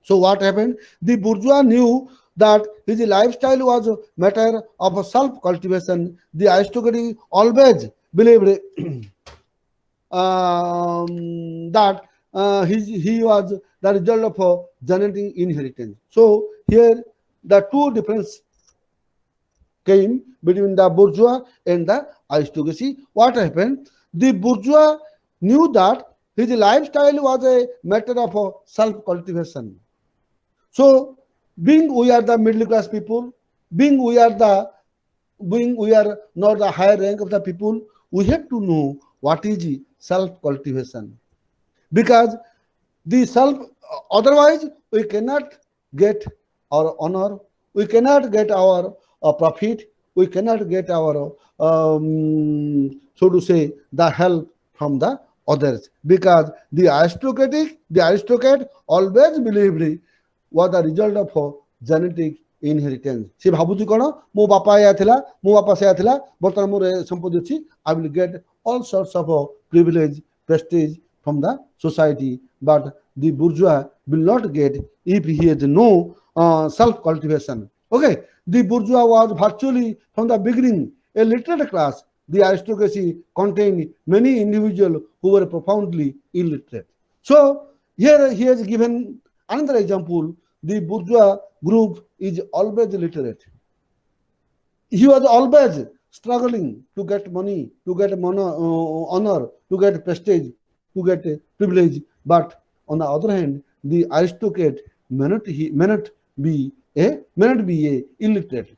So what happened? The bourgeois knew that his lifestyle was a matter of self-cultivation. The aristocracy always believed that he was the result of genetic inheritance. So here the two difference came between the bourgeois and the aristocracy. What happened? The bourgeois knew that his lifestyle was a matter of self-cultivation. So, being we are the middle class people, being we are not the higher rank of the people, we have to know what is self-cultivation. Because the self, otherwise we cannot get our honor, we cannot get our profit, we cannot get our so to say the help from the others, because the aristocrat always believed was the result of genetic inheritance. से भाबुची कोन मो बापा या थिला मो बापा से थिला बर्तमान मोर संपत्ति अछि, I will get all sorts of privilege, prestige from the society, but the bourgeois will not get if he has no self cultivation. Okay, the bourgeois was virtually from the beginning a literate class. The aristocracy contained many individuals who were profoundly illiterate. So here he has given another example. The bourgeois group is always literate. He was always struggling to get money, to get honor, to get prestige, to get privilege. But on the other hand, the aristocrat may not be a illiterate.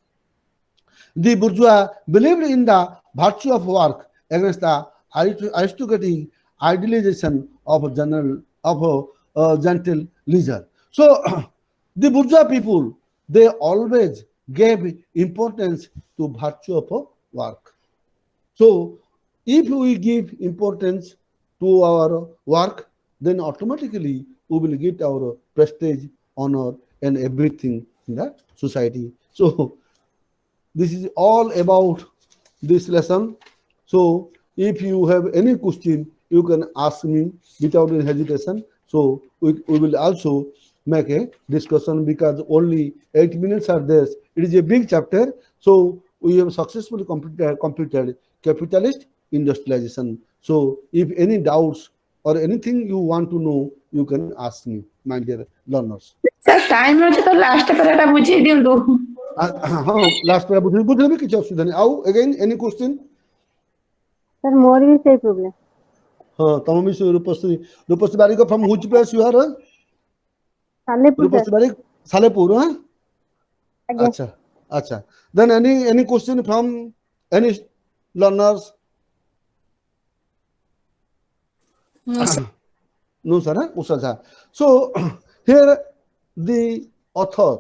The bourgeois believed in the virtue of work against the aristocratic idealization of gentle leisure. So the bourgeois people, they always gave importance to virtue of work. So if we give importance to our work, then automatically we will get our prestige, honor, and everything in the society. So this is all about this lesson. So if you have any question, you can ask me without any hesitation. So we will also make a discussion, because only 8 minutes are there. It is a big chapter. So we have successfully completed capitalist industrialization. So if any doubts or anything you want to know, you can ask me, my dear learners. Sir, time ଅଛି ତ last paraଟା ବୁଝେଇ ଦିଅନ୍ତୁ। ହଁ last ପେରା ବୁଝେଇବି, କିଛି ଅସୁବିଧା ନାହିଁ। ଆଉ again any question? Sir, more भी same problem. ହଁ ତମ ବି Rupashree Barik from which place you are? Salepur, Rupashree Barik Salepur. Aଜ୍ଞା. ଆଚ୍ଛା then any question from any learners? No, sir. No sir, Usaja. So here the author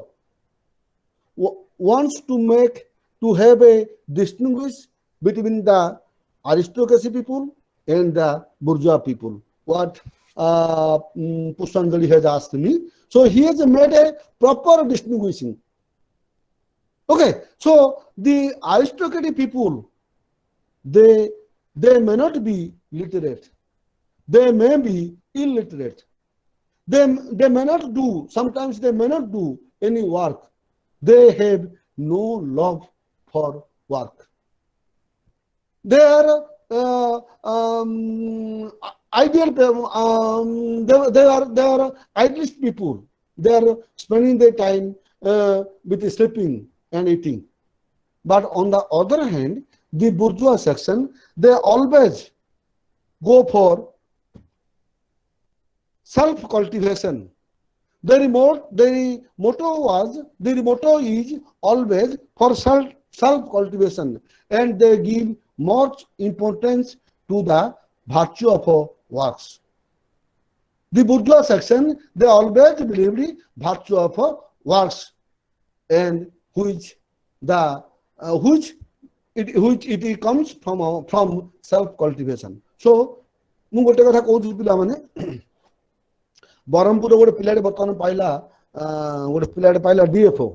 wants to have a distinguish between the aristocracy people and the bourgeois people. What Pushanjali has asked me. So he has made a proper distinguishing. Okay, so the aristocratic people, they may not be literate, they may be illiterate, they may not do, sometimes they may not do any work, they have no love for work. They are ideal, they are idealist people. They are spending their time with sleeping and eating. But on the other hand, the bourgeois section, they always go for self-cultivation. Their motto is always for self-cultivation, and they give much importance to the virtue of works. The bourgeois section, they always believed in virtue of works, and which it comes from self-cultivation. So, ମୁଁ ଗୋଟେ କଥା କହୁଛି ପିଲାମାନେ, ବ୍ରହ୍ମପୁର ଗୋଟେ ପିଲାଟେ ବର୍ତ୍ତମାନ ପାଇଲା DFO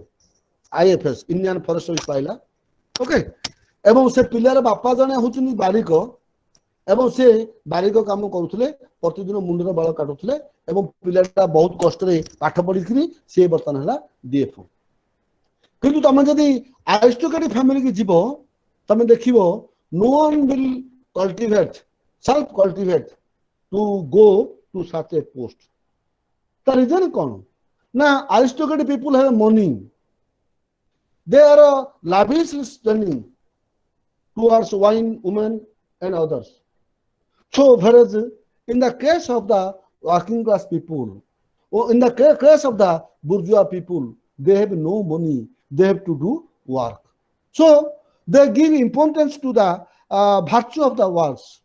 IFS Indian forest service ପାଇଲା। ଓକେ, ଏବଂ ସେ ପିଲାର ବାପା ଜଣେ ହଉଛନ୍ତି ବାରିକ, ଏବଂ ସେ ବାରିକ କାମ କରୁଥିଲେ, ପ୍ରତିଦିନ ମୁଣ୍ଡର ବାଳ କାଟୁଥିଲେ, ଏବଂ ପିଲାଟା ବହୁତ କଷ୍ଟରେ ପାଠ ପଢିକିରି ସେ ବର୍ତ୍ତମାନ ହେଲା DFO। କିନ୍ତୁ ତମେ ଯଦି ଆରିଷ୍ଟୋକ୍ରାଟିକ୍ ଫ୍ୟାମିଲି କି ଯିବ, ତମେ ଦେଖିବ no one will self cultivate to go to to such a post. The reason is now aristocratic people have money. They are lavishly spending towards wine, women, and others. So, whereas in the case of the working class people, or in the case of the bourgeois people, they have no money. They have to do work. So, they give importance to the virtue of the works.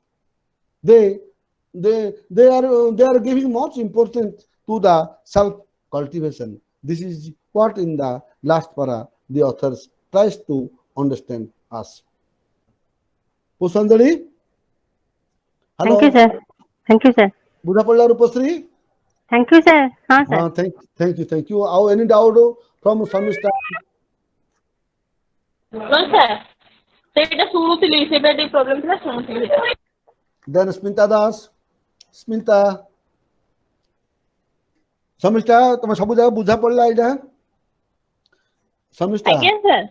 They are giving much importance to the self cultivation. This is what in the last para the authors tries to understand us. Pushanjali? Hello. Thank you, sir. Thank you, sir. Buddha Palla Rupasri? Thank you, sir. हाँ, sir. Thank you. How any doubt from Samista? No, sir. ସେଇଟା ଶୁଣୁଥିଲି ସେଇଟା ଟିକେ problem ଥିଲା ଶୁଣୁଥିଲି Then Sminta Das? Sminta? Samista, ତମେ ସବୁ ଜାଗା ବୁଝା ପଡିଲା ଏଇଟା? Samista? ଆଜ୍ଞା ସାର୍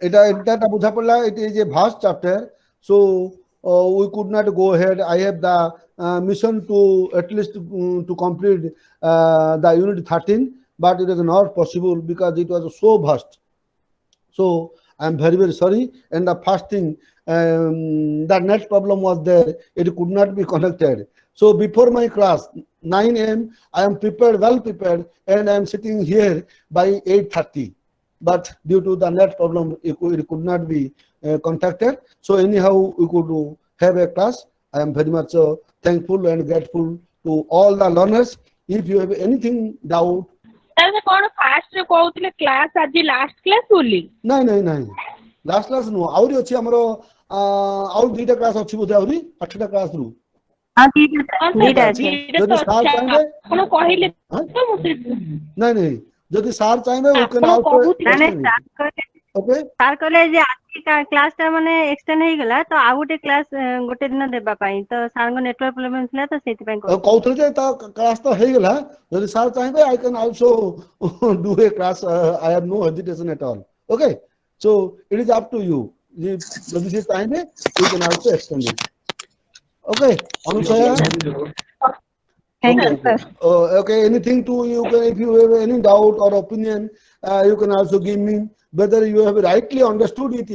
এটা বুঝা পড়লা it is a vast chapter, so we could not go ahead. I have the mission to at least to complete the unit 13, but it was not possible because it was so vast. So I am very, very sorry. And the first thing, the net problem was there. It could not be connected. So before my class, 9 a.m., I am prepared, well prepared, and I am sitting here by 8:30. But due to the net problem, it could not be contacted. So anyhow, we could have a class. I am very much thankful and grateful to all the learners. If you have anything doubt, କଣ first ରେ କହୁଥିଲେ class ଆଜି last class ବୋଲି ନାଇଁ last class ନୁହଁ ଆହୁରି ଅଛି ଆମର ଆଉ ଦୁଇଟା କ୍ଲାସ୍ ଅଛି ବୋଧେ ଆହୁରି 8ଟା କ୍ଲାସ୍ ରୁ हाँ ठीक है ଯଦି ସାର୍ ଚାହିଁବେ ଆପଣ କହିଲେ ନାଇଁ ଯଦି ସାର୍ ଚାହିଁବେ we can also okay sir କହିଲେ ଯେ ଆଜି କ୍ଲାସ୍ ଟା ମାନେ ଏକ୍ସଟେଣ୍ଡ ହେଇଗଲା ତ ଆଉ ଗୋଟେ କ୍ଲାସ୍ ଗୋଟେ ଦିନ ଦେବା ପାଇଁ ତ ସାରଙ୍କ ନେଟୱାର୍କ ପ୍ରୋବ୍ଲେମ ଥିଲା ତ ସେଇଥିପାଇଁ କହୁଥିଲେ ଯେ ତା କ୍ଲାସ୍ ତ ହେଇଗଲା ଯଦି ସାର୍ ଚାହିଁବେ I can also do a class. I have no hesitation at all. Okay, so it is up to you. যদি সে চাইবে we can also extend it. Okay, Anusaya? Thank you, sir. Okay, anything to you can, if you have any doubt or opinion, you can also give me whether you have rightly understood it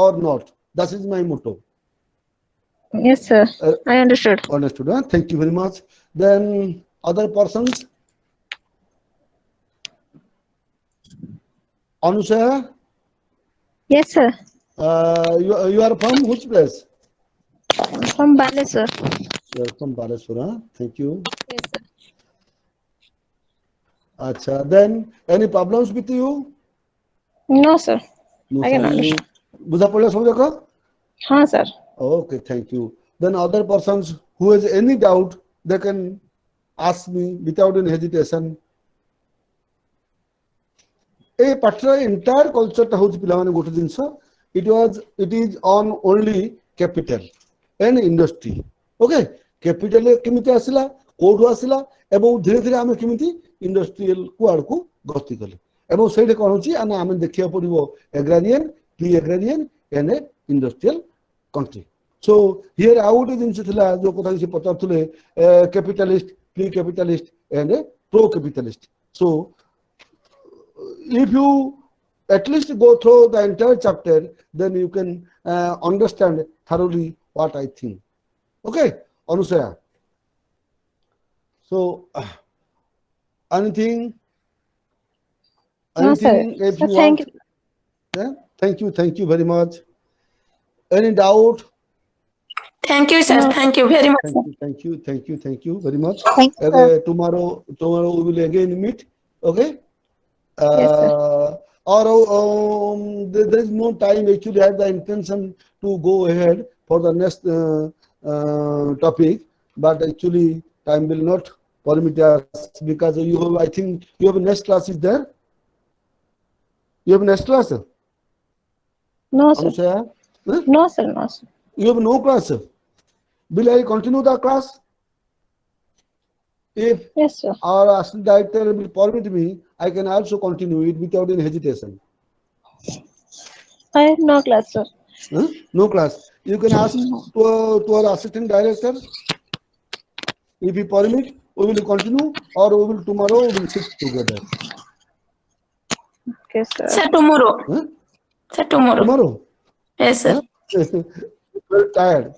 or not. That is my motto. Yes, sir. I understood. Understood, huh? Thank you very much. Then other persons? Anusaya? Yes, sir. You are from which place? From Baleswar. You are from Baleswar, huh? Thank you. Yes, sir. Acha, then any problems with you? No, sir. No, I can sir. understand. बुझा पड़ला सब जगह? हाँ, sir. Okay, thank you. Then other persons who has any doubt, they can ask me without any hesitation. A particular entire culture टा होची पिला माने गोटे जिंस. It is on only capital and industry. Okay, capital केमिति आसिला, code आसिला एवं धीरे धीरे आमे केमिति इंडस्ट्रियल को आडको गति कले. एवं सेठे कोन होची आने आमे देखिया पड़िबो agrarian, pre-agrarian and a industrial country. So here out जिंस थिला जो कथा से पचारथुले capitalist, pre-capitalist and a pro-capitalist. So if you at least go through the entire chapter, then you can understand thoroughly what I think. Okay, Anusaya. So anything No, sir. if you Thank want? Yeah? Thank you very much. Any doubt? Thank you, sir. Thank you very much. Thank you very much. Thank you, Okay, sir. tomorrow we will again meet. Okay. Yes, sir. Or there is no time. Actually, I have the intention to go ahead for the next topic, but actually time will not permit us because you have, I think you have next class is there. You have next class? No, sir. Anusaya? Huh? No, sir. No, sir. You have no class. Will I continue the class? If Yes, sir. our assistant director will permit me, I can also continue it without any hesitation. I have no class, sir. Huh? No class. You can ask to our assistant director if he permit. we will continue, or we will tomorrow we will sit together. Okay, sir. Sir, tomorrow. Huh? Sir, tomorrow. Tomorrow. Yes, sir. Huh? Very tired,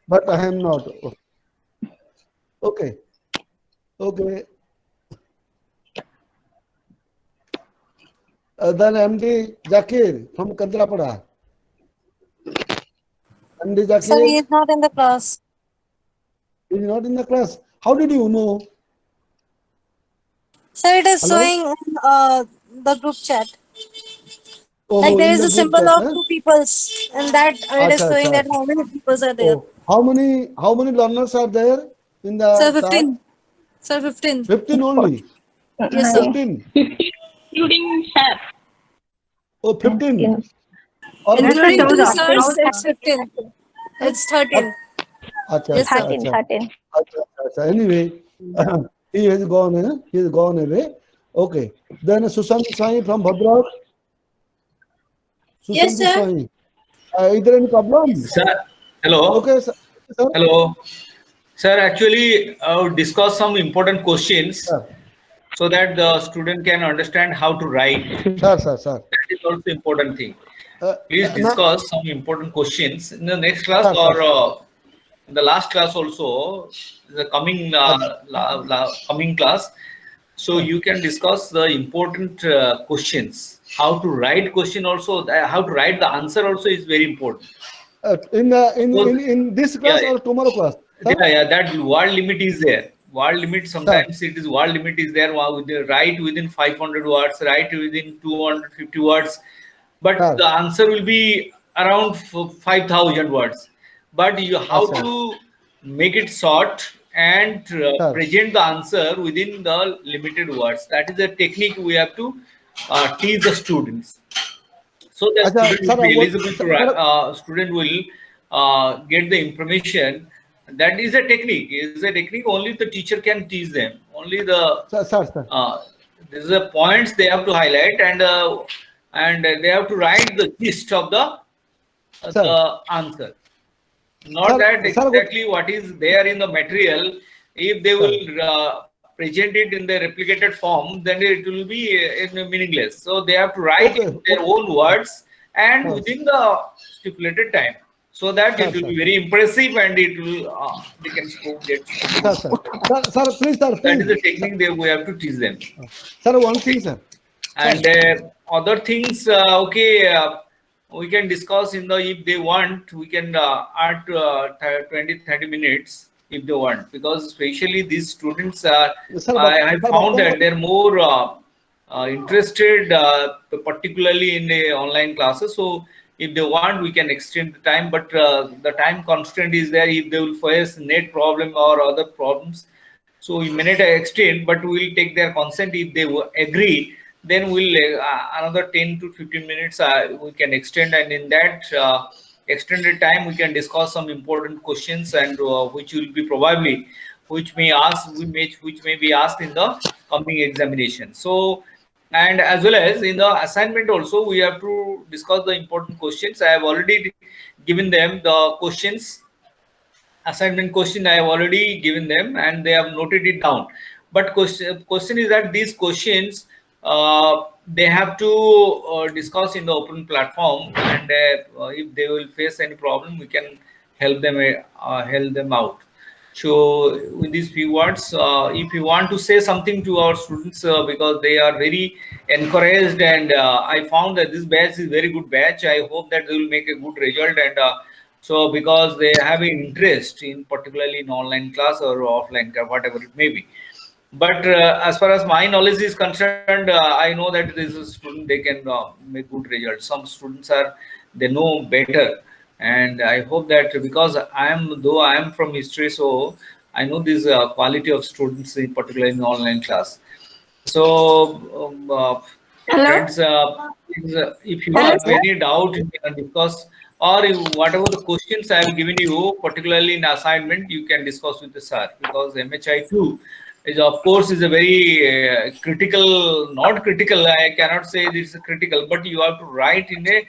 but I am not. Okay. Okay. Then MD Zakir from Kandrapada. MD Sir, Zakir he is not in the class. is not in the class. How did you know? Sir, it is Hello? showing in the group chat. Oh, Like there in is the a group symbol chat. of Huh? two peoples, and that it is Acha, showing that acha. how many peoples are there. Oh, how many learners are there in Sir, the 15. Sir, 15. 15 only. Yes, sir. 15. 50, including staff. Oh, 15. Or Including 15. two sirs, it's 15. It's 13. Acha, Yes, sir. acha, acha. Acha, acha. Anyway, he has gone. He has gone away. Okay. Then Sushant Sai from Bhadrak. Yes, Sushant sir. Sai. Is there any problem? Sir, hello. Okay, sir. Sir. Hello. Sir, actually, I would discuss some important questions Sir. so that the student can understand how to write. Sir, sir, sir. That is also important thing. Please Na- discuss some important questions in the next class Sir, or sir. in the last class also, the coming coming class. So you can discuss the important questions. How to write question also, how to write the answer also is very important. In this Yeah, class or tomorrow class? Sir? yeah, that word limit is there. Word limit, sometimes it is word limit is there. With the write within 500 words, write within 250 words, but Sir. the answer will be around 5,000 words. But you how Sir. to make it short and Sir. present the answer within the limited words. That is a technique we have to teach the students. So the Acha, student sir, will be what, eligible to sir, student will get the information. That is a technique. Is a technique only the teacher can teach them. Only the sir. this is a points they have to highlight, and they have to write the gist of Sir. the answer. Not Sir, that sir, what- exactly what is there in the material. If they will present it in the replicated form, then it will be meaningless. So they have to write Okay. in their own words and Sir. within the stipulated time, so that Sir, it will sir. be very impressive and it will they can get. Sir, sir, please, sir, That is the please. technique that we have to teach them. Sir, one thing, sir. And other things, okay, we can discuss in the, if they want, we can add 20-30 minutes if they want, because especially these students, Sir, I found sir, that they're more interested, particularly in the online classes. So if they want, we can extend the time, but the time constraint is there. If they will face net problem or other problems, so we may not extend, but we will take their consent. If they agree, then we'll another 10 to 15 minutes we can extend, and in that extended time we can discuss some important questions, and which will be probably which may be asked in the coming examination. So, and as well as in the assignment also, we have to discuss the important questions. I have already given them the questions. Assignment question I have already given them, and they have noted it down. But question is that these questions they have to discuss in the open platform, and if they will face any problem, we can help them out. So with these few words, if you want to say something to our students, because they are very encouraged, and I found that this batch is very good batch. I hope that they will make a good result, and so because they have an interest in particularly in online class or offline, whatever it may be. But as far as my knowledge is concerned, I know that this is a student, they can make good results. Some students they know better, and I hope that, because though I am from history, so I know this quality of students, in particular in online class. So Hello? friends, please, if you Hello, have sir. any doubt, you can discuss, or whatever the questions I have given you, particularly in assignment, you can discuss with the sir, because MHI2 is, of course, is a very critical, not critical, I cannot say this is critical, but you have to write in a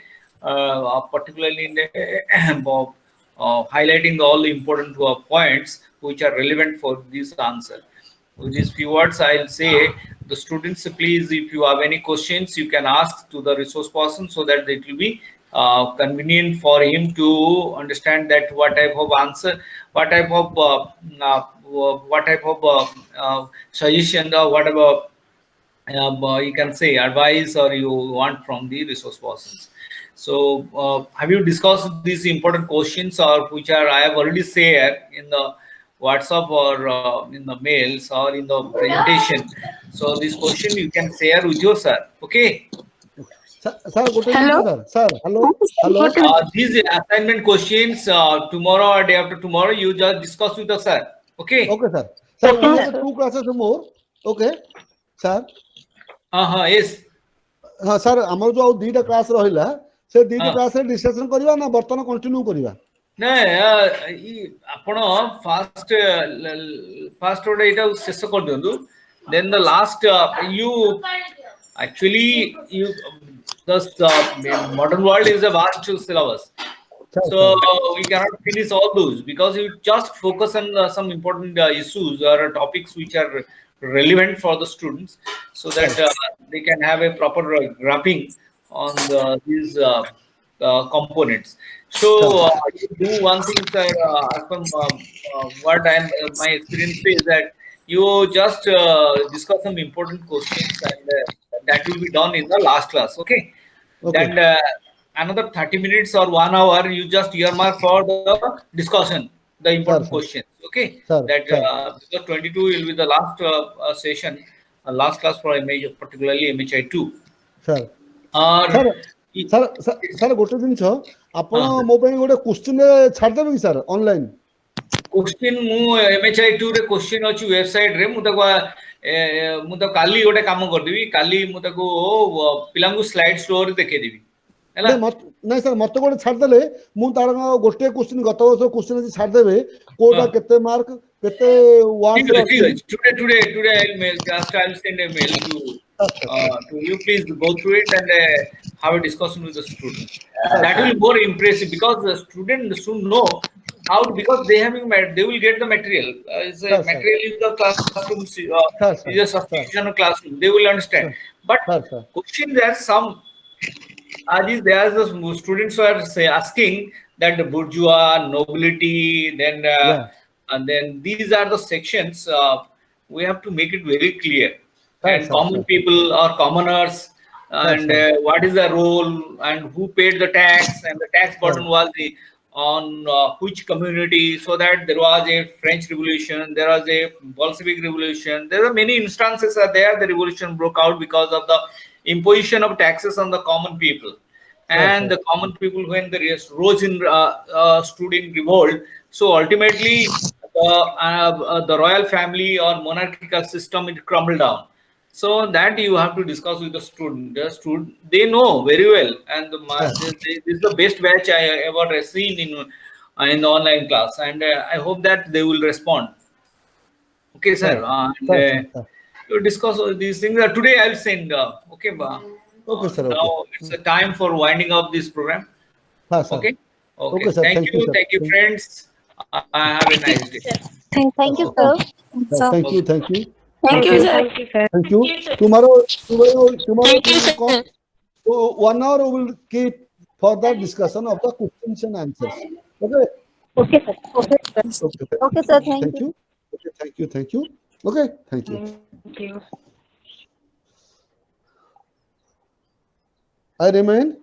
particularly in a highlighting all the important points which are relevant for this answer. With these few words, I'll say the students, please, if you have any questions, you can ask to the resource person so that it will be convenient for him to understand that what type of answer, what type of suggestion or whatever you can say advice or you want from the resource persons. So have you discussed these important questions or which are I have already shared in the WhatsApp or in the mails or in the presentation? So this question you can share with your sir. Okay. Sir, good Hello? evening, sir. Sir, hello. Hello. These assignment questions tomorrow or day after tomorrow you just discuss with the sir. Okay. Okay, sir. Sir, we have 2 classes more. Okay, sir. Yes. हाँ sir आमर जो 2टा class रहिला से 2टा class रे discussion करबा ना बर्तन continue करबा ना आपण फास्ट ओडे इटा शेष कर दियंतु then the last you actually you the modern world is a vast syllabus, so we cannot finish all those because you just focus on some important issues or topics which are relevant for the students so that they can have a proper graphing on these components. So you do one thing, sir, from what my experience is that you just discuss some important questions and that will be done in the last class. Okay. Then another 30 minutes or 1 hour you just earmark for the discussion, the important questions. Okay. That because 22 will be the last session, last class for particularly MHI2. Sir. Sir, गोटे जिनस आपण मो पई गोटे question छाड़ देबे कि sir online question मु MHI2 रे क्वेश्चन अछि वेबसाइट रे मु तो काली गोटे काम कर देबी काली मु ताको पिलांगु स्लाइड स्टोर देखे देबी हैला नहीं सर मत गोटे छाड़ देले मु तार गोटे क्वेश्चन गत वर्ष क्वेश्चन छाड़ देबे कोडा केते मार्क केते one today I'll mail just I'll send a mail to you. Please go through it and have a discussion with the student. That will be more impressive because the student should know how because they will get the material. Material in the classroom is a substitution of classroom. They will understand. But question there some there the students are asking that the bourgeois, nobility, then and then these are the sections we have to make it very clear. And common people or commoners and what is the role and who paid the tax and the tax burden was on which community, so that there was a French Revolution, there was a Bolshevik Revolution, there are many instances are there the revolution broke out because of the imposition of taxes on the common people. And the common people when they rose in stood in revolt, so ultimately the royal family or monarchical system it crumbled down. So that you have to discuss with the student. The student they know very well, and this is the best batch I ever seen in the online class, and I hope that they will respond. Okay, sir. You discuss these things. Today I'll send. Okay, okay, sir. Now it's a time for winding up this program. Okay. Okay. Sir. Thank you, friends. Have a nice day. Thank you, sir. Thank you. Thank you, sir. Thank you. Tomorrow come. 1 hour we will keep further discussion of the questions and answers. Okay. Okay, sir. Okay, sir. Thank you. Okay, thank you. Okay, thank you. Thank you. I remain